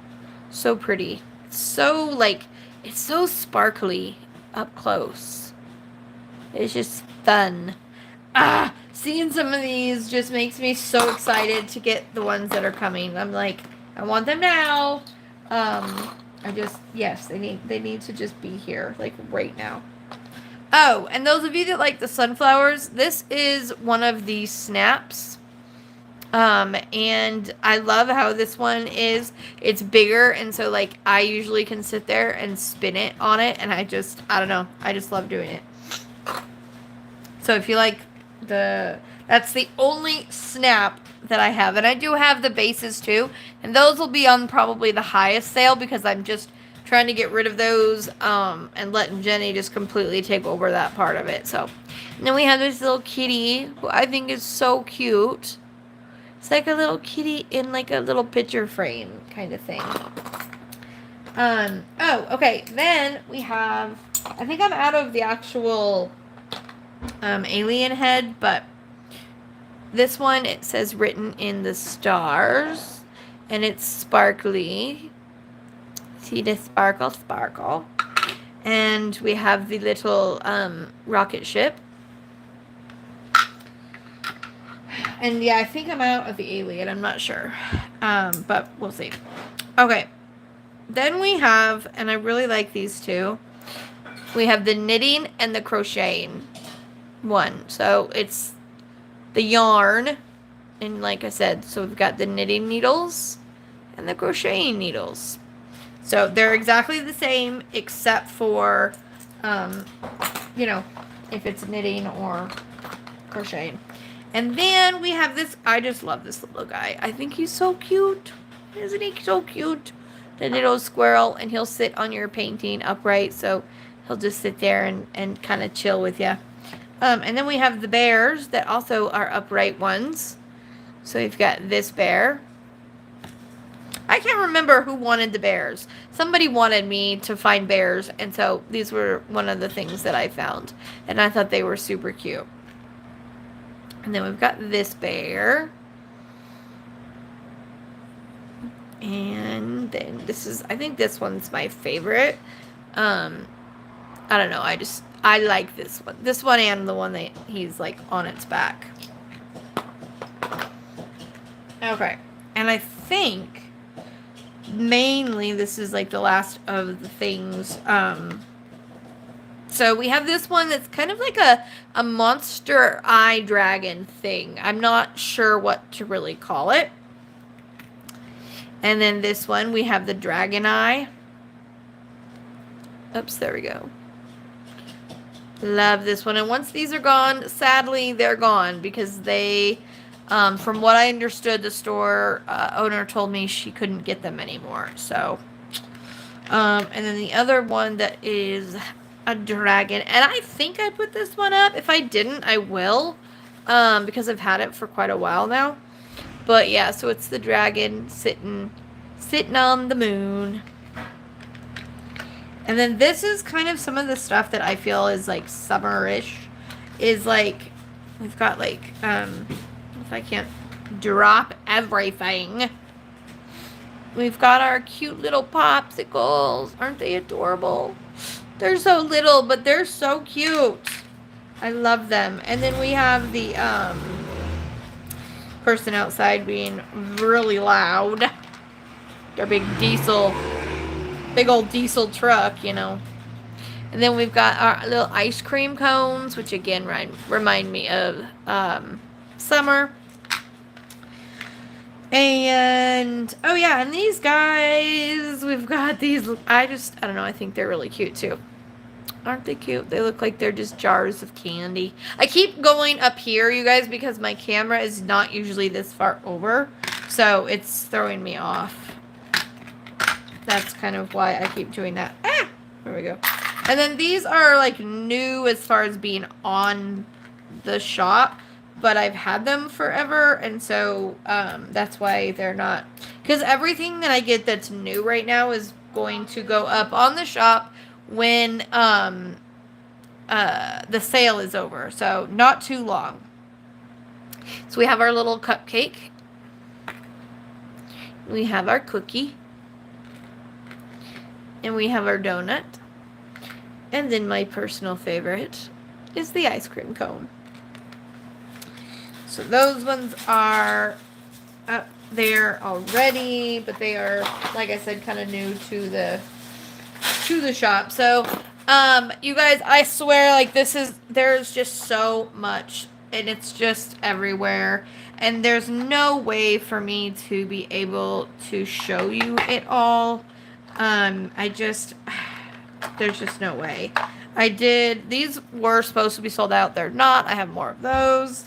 So pretty. It's so sparkly up close. It's just fun. Seeing some of these just makes me so excited to get the ones that are coming. I'm like, I want them now. Yes, they need to just be here, like, right now. Oh, and those of you that like the sunflowers, this is one of the snaps. And I love how this one is. It's bigger, and so, like, I usually can sit there and spin it on it, and I don't know. I just love doing it. So if you like that's the only snap that I have. And I do have the bases too. And those will be on probably the highest sale because I'm just trying to get rid of those and letting Jenny just completely take over that part of it. So, and then we have this little kitty who I think is so cute. It's like a little kitty in like a little picture frame kind of thing. Oh, okay. Then we have, I think I'm out of the actual alien head, but this one, it says written in the stars, and it's sparkly. See the sparkle, sparkle. And we have the little rocket ship. And yeah, I think I'm out of the alien. I'm not sure. But we'll see. Okay. Then we have, and I really like these two, we have the knitting and the crocheting one. So it's the yarn. And like I said, so we've got the knitting needles and the crocheting needles. So they're exactly the same except for, you know, if it's knitting or crocheting. And then we have this, I just love this little guy. I think he's so cute. Isn't he so cute? The little squirrel, and he'll sit on your painting upright. So he'll just sit there and kind of chill with you. And then we have the bears that also are upright ones. So you've got this bear. I can't remember who wanted the bears. Somebody wanted me to find bears, and so these were one of the things that I found. And I thought they were super cute. And then we've got this bear. And then this is, I think this one's my favorite. I don't know, I like this one. This one and the one that he's like on its back. Okay. And I think mainly this is like the last of the things. So we have this one that's kind of like a monster eye dragon thing. I'm not sure what to really call it. And then this one, we have the dragon eye. Oops, there we go. Love this one. And once these are gone, sadly, they're gone because they, from what I understood, the store owner told me she couldn't get them anymore. So, and then the other one that is a dragon, and I think I put this one up. If I didn't, I will, because I've had it for quite a while now. But yeah, so it's the dragon sitting on the moon. And then this is kind of some of the stuff that I feel is like summerish. Is like, we've got like, if I can't drop everything. We've got our cute little popsicles. Aren't they adorable? They're so little, but they're so cute. I love them. And then we have the person outside being really loud. Their big old diesel truck, you know. And then we've got our little ice cream cones, which again remind me of summer. And, oh yeah, and these guys, we've got these, I don't know, I think they're really cute too. Aren't they cute? They look like they're just jars of candy. I keep going up here, you guys, because my camera is not usually this far over. So it's throwing me off. That's kind of why I keep doing that. Ah! There we go. And then these are like new as far as being on the shop. But I've had them forever, and so that's why they're not. Because everything that I get that's new right now is going to go up on the shop when the sale is over. So not too long. So we have our little cupcake. We have our cookie. And we have our donut. And then my personal favorite is the ice cream cone. So those ones are up there already, but they are, like I said, kind of new to the shop. So, you guys, I swear, like, there's just so much, and it's just everywhere, and there's no way for me to be able to show you it all. There's just no way. These were supposed to be sold out. They're not. I have more of those.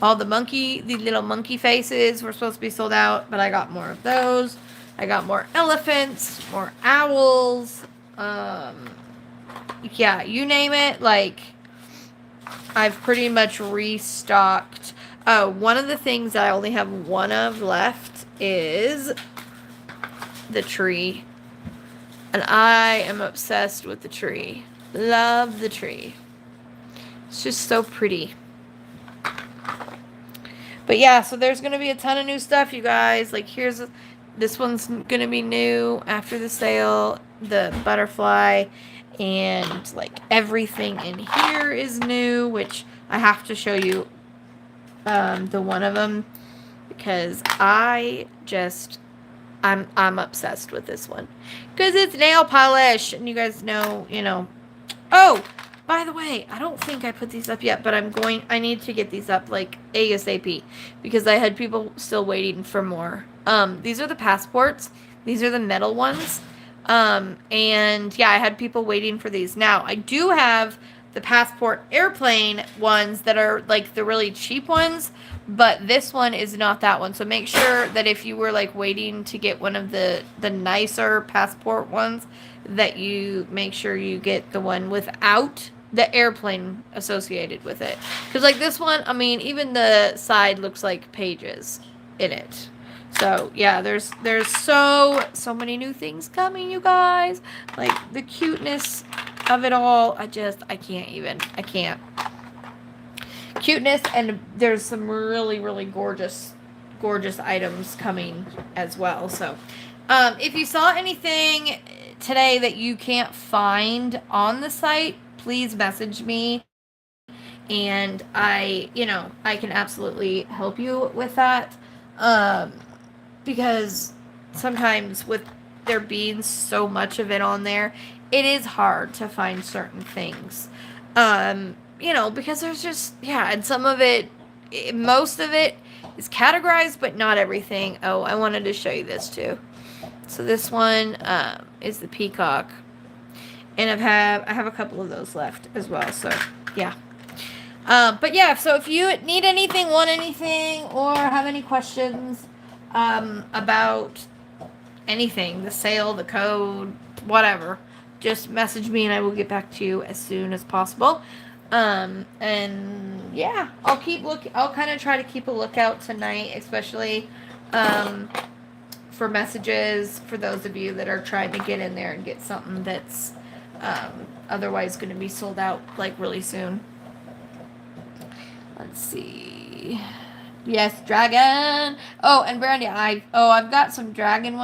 All the little monkey faces were supposed to be sold out, but I got more of those. I got more elephants, more owls, yeah, you name it, like, I've pretty much restocked. Oh, one of the things I only have one of left is the tree. And I am obsessed with the tree. Love the tree. It's just so pretty. But yeah, so there's going to be a ton of new stuff, you guys. Like, this one's going to be new after the sale. The butterfly. And, like, everything in here is new, which I have to show you the one of them. Because I'm obsessed with this one. Because it's nail polish. And you guys know, Oh, by the way, I don't think I put these up yet, but I need to get these up, like, ASAP. Because I had people still waiting for more. These are the passports. These are the metal ones. And, yeah, I had people waiting for these. Now, I do have the passport airplane ones that are, like, the really cheap ones. But this one is not that one. So make sure that if you were, like, waiting to get one of the nicer passport ones, that you make sure you get the one without the airplane associated with it. Because, like, this one, I mean, even the side looks like pages in it. So, yeah, there's so many new things coming, you guys. Like, the cuteness of it all, I can't. Cuteness, and there's some really, really gorgeous items coming as well. So, if you saw anything today that you can't find on the site, please message me, and I can absolutely help you with that. Because sometimes with there being so much of it on there, it is hard to find certain things. Because there's just, and some of it, most of it is categorized, but not everything. Oh, I wanted to show you this too. So this one is the peacock. And I have a couple of those left as well. So, yeah. But yeah, so if you need anything, want anything, or have any questions about anything, the sale, the code, whatever, just message me and I will get back to you as soon as possible. And yeah, I'll kind of try to keep a lookout tonight, especially for messages for those of you that are trying to get in there and get something that's otherwise going to be sold out like really soon. Let's see. Yes, dragon. Oh, and Brandy, I've got some dragon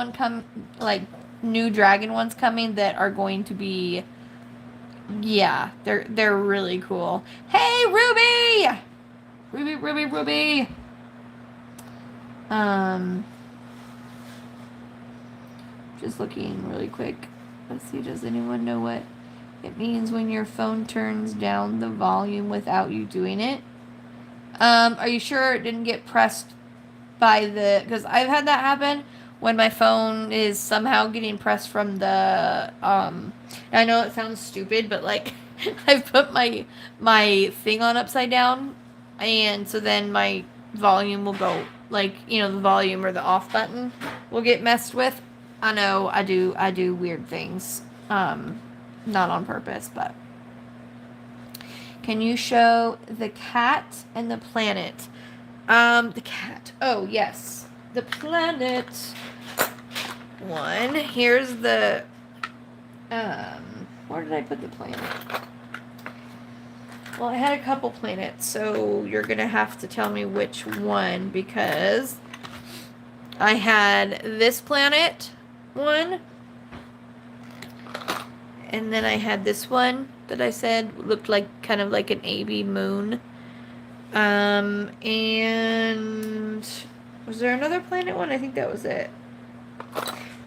new dragon ones coming that are going to be, yeah, they're really cool. Hey, Ruby! Ruby. Just looking really quick. Let's see, does anyone know what it means when your phone turns down the volume without you doing it? Are you sure it didn't get pressed by because I've had that happen when my phone is somehow getting pressed from the, I know it sounds stupid, but like, I've put my thing on upside down, and so then my volume will go, like, the volume or the off button will get messed with. I know I do weird things, not on purpose, but. Can you show the cat and the planet? The cat. Oh, yes. The planet one. Here's the, where did I put the planet? Well, I had a couple planets, so you're going to have to tell me which one, because I had this planet one, and then I had this one that I said looked like kind of like an AB moon. And was there another planet one? I think that was it.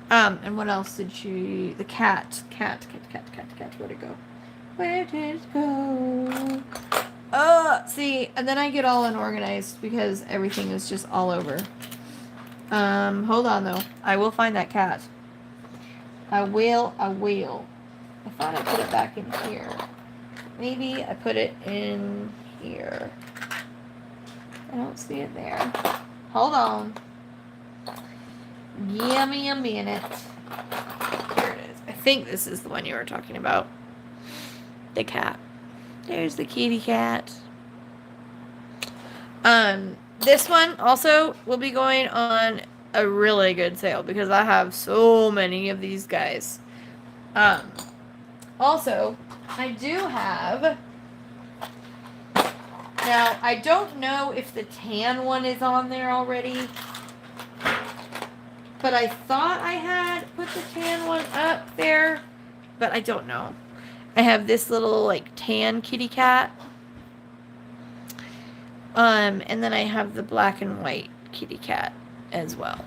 And what else did she? The cat. Where'd it go? Where did it go? See, and then I get all unorganized because everything is just all over. Hold on though. I will find that cat. I will. I thought I put it back in here. Maybe I put it in here. I don't see it there. Hold on. Give me a minute. Here it is. I think this is the one you were talking about. The cat. There's the kitty cat. This one also will be going on a really good sale because I have so many of these guys. Also, I do have. Now, I don't know if the tan one is on there already, but I thought I had put the tan one up there, but I don't know. I have this little like tan kitty cat. And then I have the black and white kitty cat as well.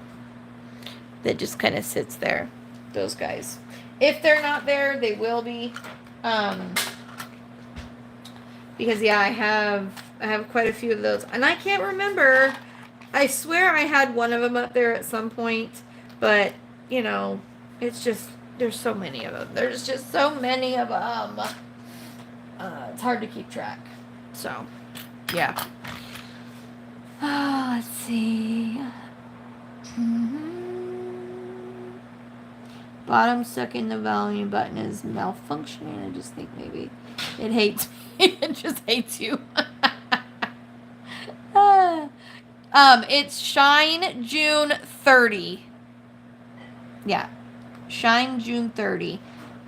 That just kind of sits there. Those guys. If they're not there, they will be. Because yeah, I have quite a few of those. And I can't remember. I swear I had one of them up there at some point, but you know, it's just there's so many of them. There's just so many of them. It's hard to keep track. So, yeah. Let's see. Bottom stuck in the volume button is malfunctioning. I just think maybe it hates me. It just hates you. It's Shine June 30. Yeah. Shine June 30.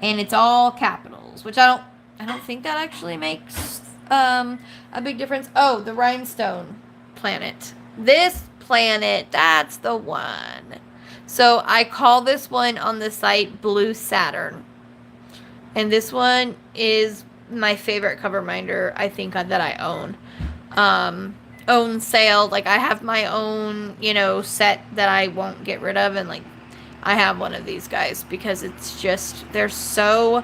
And it's all capitals, which I don't think that actually makes a big difference. Oh, the rhinestone planet. This planet, that's the one. So I call this one on the site Blue Saturn. And this one is my favorite cover minder, I think, that I own. Own sale. Like, I have my own, set that I won't get rid of. And, like, I have one of these guys because it's just, they're so...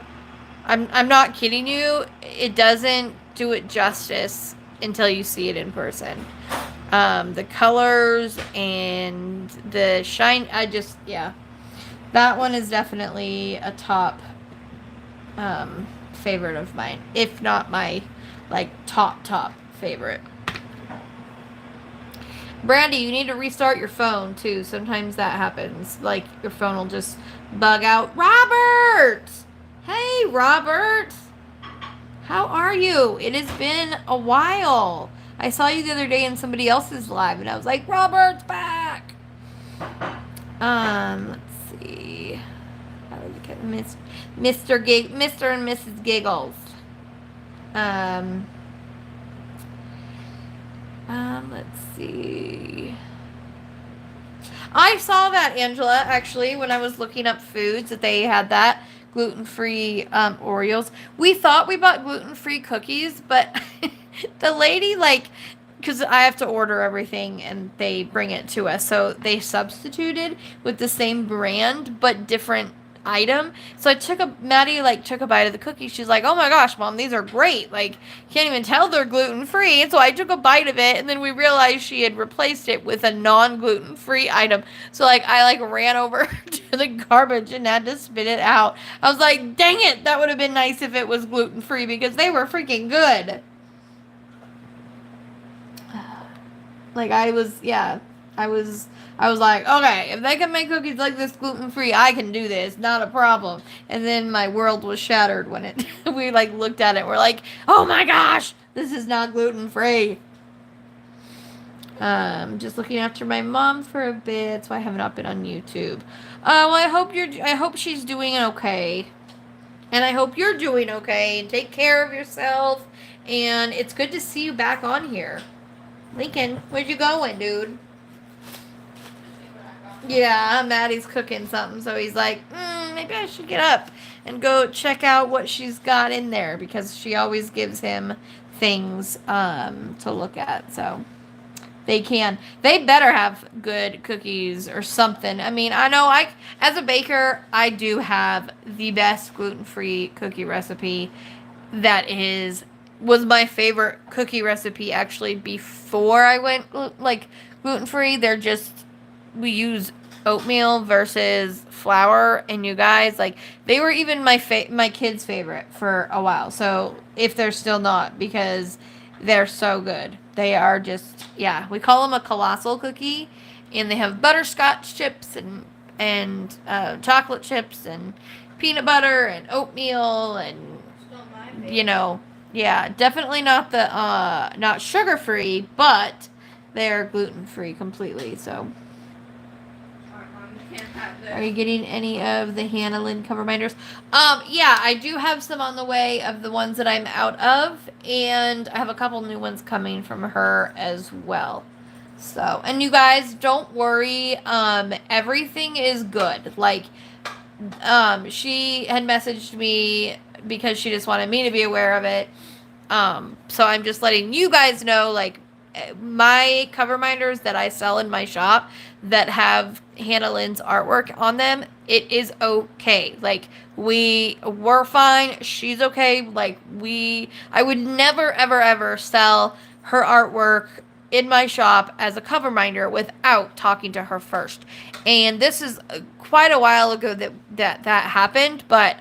I'm not kidding you. It doesn't do it justice until you see it in person. The colors and the shine, that one is definitely a top favorite of mine, if not my top favorite. Brandy, you need to restart your phone too. Sometimes that happens. Like, your phone will just bug out. Robert! Hey, Robert! How are you? It has been a while. I saw you the other day in somebody else's live, and I was like, Robert's back! Let's see. How did you get Mr. and Mrs. Giggles? Let's see. I saw that, Angela, actually, when I was looking up foods, that they had that gluten-free Oreos. We thought we bought gluten-free cookies, but the lady, because I have to order everything and they bring it to us, so they substituted with the same brand but different item. So Maddie took a bite of the cookie. She's like, "Oh my gosh, Mom, these are great. Can't even tell they're gluten-free." And so I took a bite of it, and then we realized she had replaced it with a non-gluten-free item. So I ran over to the garbage and had to spit it out. I was like, "Dang it, that would have been nice if it was gluten-free because they were freaking good." I was like, okay, if they can make cookies like this gluten-free, I can do this, not a problem. And then my world was shattered when we looked at it. We're like, oh my gosh, this is not gluten-free. Just looking after my mom for a bit, so I have not been on YouTube. Well, I hope she's doing okay. And I hope you're doing okay, and take care of yourself. And it's good to see you back on here. Lincoln, where'd you going, dude? Yeah, Maddie's cooking something, so he's like, maybe I should get up and go check out what she's got in there, because she always gives him things to look at, so they better have good cookies or something. I mean, I know as a baker, I do have the best gluten-free cookie recipe that was my favorite cookie recipe actually before I went gluten-free. We use oatmeal versus flour, and you guys, they were even my kids' favorite for a while. So if they're still not, because they're so good. They are just, we call them a colossal cookie, and they have butterscotch chips and chocolate chips and peanut butter and oatmeal and Yeah, definitely not the not sugar free, but they're gluten free completely. So, Alright, Mom, you can't have this. are you getting any of the Hannah Lynn cover binders? Yeah, I do have some on the way of the ones that I'm out of, and I have a couple new ones coming from her as well. So, and you guys don't worry, everything is good. Like, she had messaged me because she just wanted me to be aware of it. So I'm just letting you guys know, like, my cover minders that I sell in my shop that have Hannah Lynn's artwork on them, it is okay. Like, we're fine. She's okay. Like, I would never, ever, ever sell her artwork in my shop as a cover minder without talking to her first. And this is quite a while ago that happened, but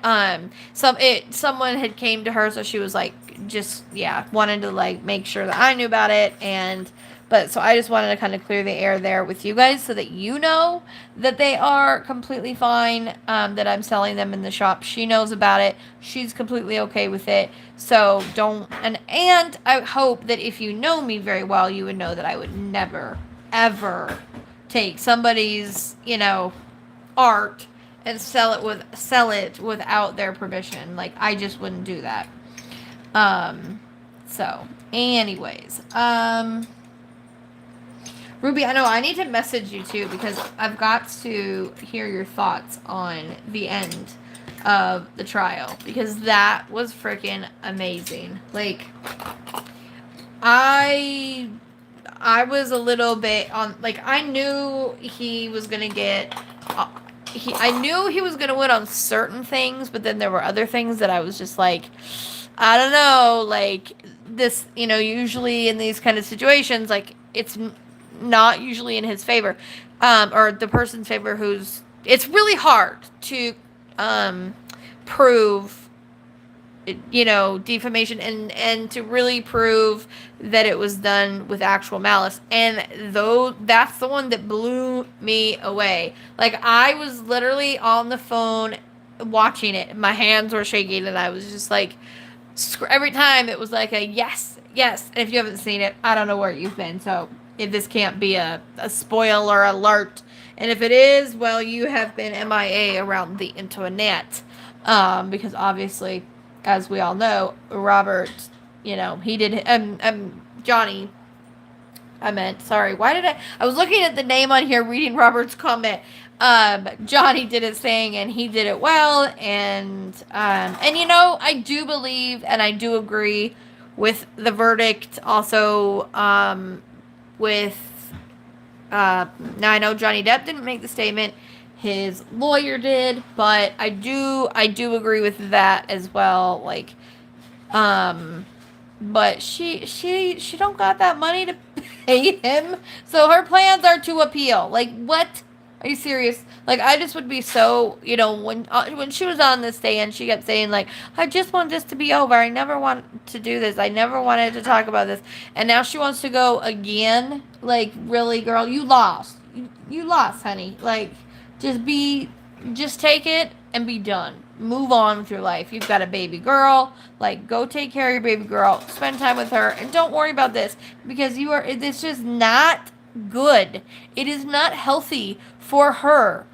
someone had came to her, so she was like, just, yeah, wanted to like make sure that I knew about it. And but so I just wanted to kind of clear the air there with you guys so that you know that they are completely fine, that I'm selling them in the shop. She knows about it. She's completely okay with it. So don't, and I hope that if you know me very well, you would know that I would never ever take somebody's, art and sell it without their permission. Like, I just wouldn't do that. So, anyways, Ruby, I know I need to message you too because I've got to hear your thoughts on the end of the trial because that was freaking amazing. Like, I was a little bit on, like, I knew he was gonna get I knew he was gonna win on certain things, but then there were other things that I was just like, I don't know, like, this, usually in these kind of situations, like, it's not usually in his favor, or the person's favor it's really hard to, prove, defamation and to really prove that it was done with actual malice. And though that's the one that blew me away. Like, I was literally on the phone watching it. My hands were shaking and I was just like, every time it was like a yes, yes. And if you haven't seen it, I don't know where you've been. So if this can't be a spoiler alert. And if it is, well, you have been MIA around the internet. Because obviously, as we all know, Robert, he did, Johnny, sorry, why did I was looking at the name on here, reading Robert's comment. Johnny did his thing, and he did it well, and I do believe, and I do agree with the verdict, also, now I know Johnny Depp didn't make the statement, his lawyer did, but I do agree with that as well. Like, but she don't got that money to pay him, so her plans are to appeal. Like, what? Are you serious? Like, I just would be so, when she was on this stand, she kept saying, like, I just want this to be over. I never want to do this. I never wanted to talk about this. And now she wants to go again. Like, really, girl, you lost. You lost, honey. Like, just take it and be done. Move on with your life. You've got a baby girl. Like, go take care of your baby girl. Spend time with her. And don't worry about this because it's just not good. It is not healthy for her.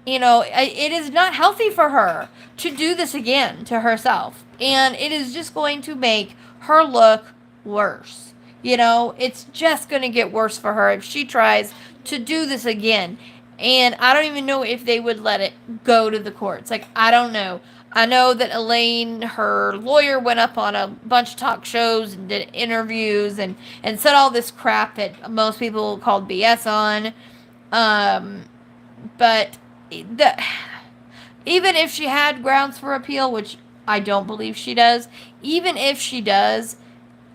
It is not healthy for her to do this again to herself. And it is just going to make her look worse. It's just going to get worse for her if she tries to do this again. And I don't even know if they would let it go to the courts. Like, I don't know. I know that Elaine, her lawyer, went up on a bunch of talk shows and did interviews and said all this crap that most people called BS on. But even if she had grounds for appeal, which I don't believe she does, even if she does,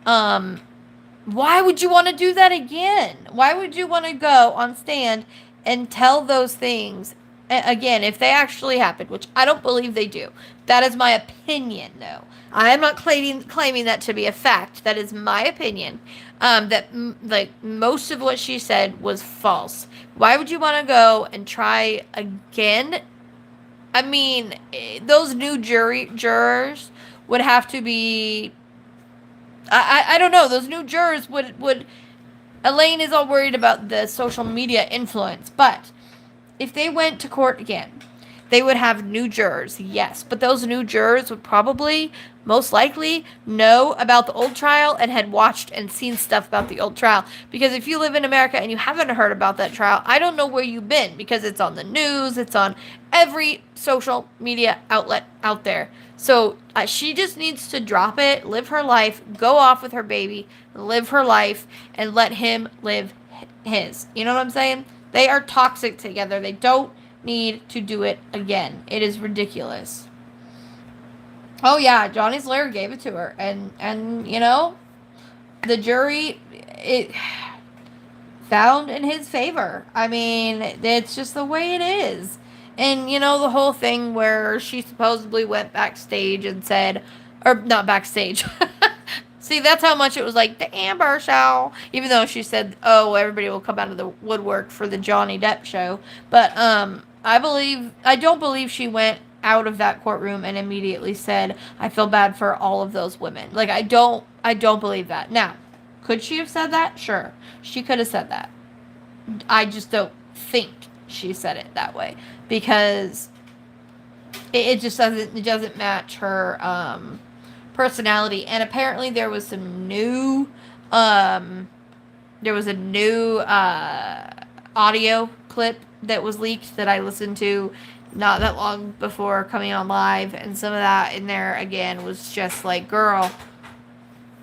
why would you want to do that again? Why would you want to go on stand and tell those things again if they actually happened, which I don't believe they do? That is my opinion, though. I am not claiming that to be a fact. That is my opinion. That like most of what she said was false. Why would you want to go and try again? I mean, those new jurors would have to be I don't know. Those new jurors would. Elaine is all worried about the social media influence, but if they went to court again, they would have new jurors, yes. But those new jurors would probably, most likely, know about the old trial and had watched and seen stuff about the old trial. Because if you live in America and you haven't heard about that trial, I don't know where you've been, because it's on the news, it's on every social media outlet out there. So she just needs to drop it, live her life, go off with her baby, live her life, and let him live his. You know what I'm saying? They are toxic together. They don't need to do it again. It is ridiculous. Oh yeah, Johnny's lawyer gave it to her, and you know, the jury it found in his favor. I mean, it's just the way it is. And you know, the whole thing where she supposedly went backstage and said, or not backstage. See, that's how much it was like the Amber Show. Even though she said, "Oh, everybody will come out of the woodwork for the Johnny Depp show," but I don't believe she went out of that courtroom and immediately said, "I feel bad for all of those women." Like I don't believe that. Now, could she have said that? Sure, she could have said that. I just don't think she said it that way, because it just doesn't match her personality. And apparently there was some new there was a new audio clip that was leaked that I listened to not that long before coming on live, and some of that in there again was just like, girl,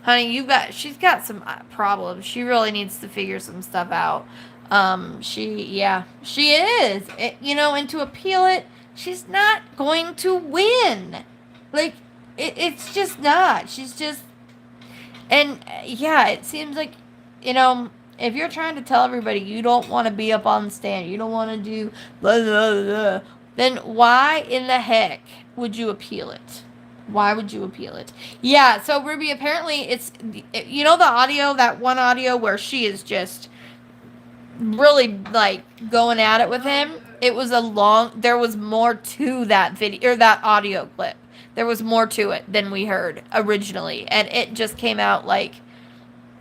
honey, she's got some problems. She really needs to figure some stuff out. She is. And to appeal it, she's not going to win. Like, it's just not. She's just, and yeah, it seems like, if you're trying to tell everybody you don't want to be up on the stand, you don't want to do blah, blah, blah, then why in the heck would you appeal it? Why would you appeal it? Yeah, so Ruby, apparently it's, the audio, that one audio where she is just really, like, going at it with him. There was more to that video, or that audio clip. There was more to it than we heard originally. And it just came out, like,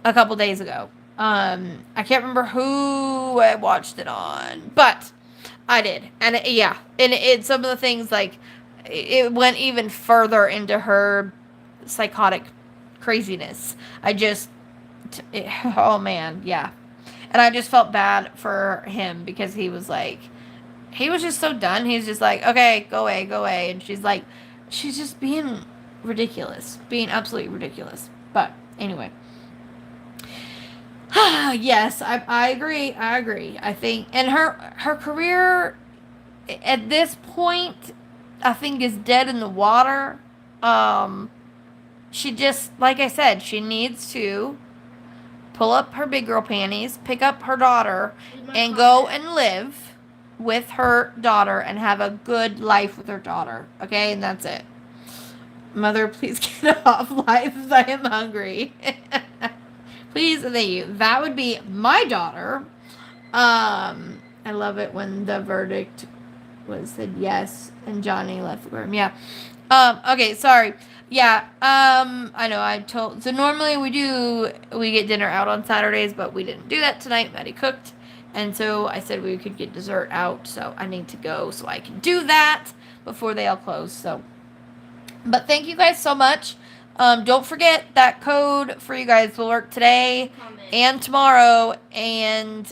a couple days ago. I can't remember who I watched it on, but I did. And some of the things, like, it went even further into her psychotic craziness. Oh man, yeah. And I just felt bad for him, because he was just so done. He's just like, okay, go away. And she's just being ridiculous, being absolutely ridiculous. But anyway. Yes, I agree. I think, and her career at this point, I think, is dead in the water. She just, like I said, she needs to pull up her big girl panties, pick up her daughter, and go and live with her daughter and have a good life with her daughter. Okay, and that's it. Mother, please get off live. I am hungry. Please, thank you. That would be my daughter. I love it when the verdict was said yes and Johnny left the room. Yeah. Okay, sorry. Yeah. I know so normally we get dinner out on Saturdays, but we didn't do that tonight. Maddie cooked. And so I said we could get dessert out, so I need to go so I can do that before they all close. So, but thank you guys so much. Don't forget that code for you guys will work today and tomorrow. And,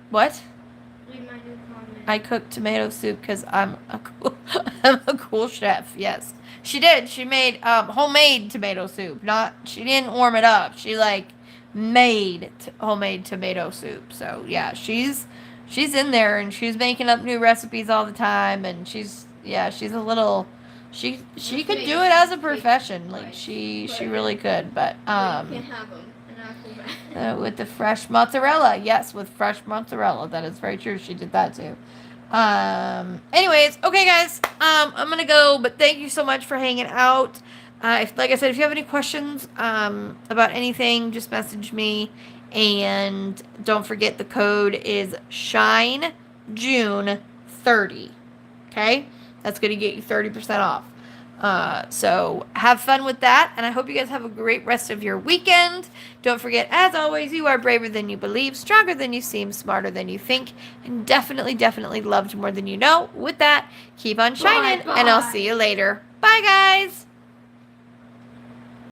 what? Read my new comment. I cooked tomato soup because I'm a cool chef. Yes. She did. She made, homemade tomato soup. She didn't warm it up. She, made homemade tomato soup. So, yeah, she's in there, and she's making up new recipes all the time. And she's a little... She could do it as a profession, she really could, but you can't have them, and I feel bad. With the fresh mozzarella, yes, with fresh mozzarella, that is very true. She did that too. Anyways, okay, guys, I'm gonna go, but thank you so much for hanging out. Like I said, if you have any questions about anything, just message me, and don't forget the code is Shine June 30. Okay. That's going to get you 30% off. So have fun with that, and I hope you guys have a great rest of your weekend. Don't forget, as always, you are braver than you believe, stronger than you seem, smarter than you think, and definitely, definitely loved more than you know. With that, keep on shining, and I'll see you later. Bye, guys!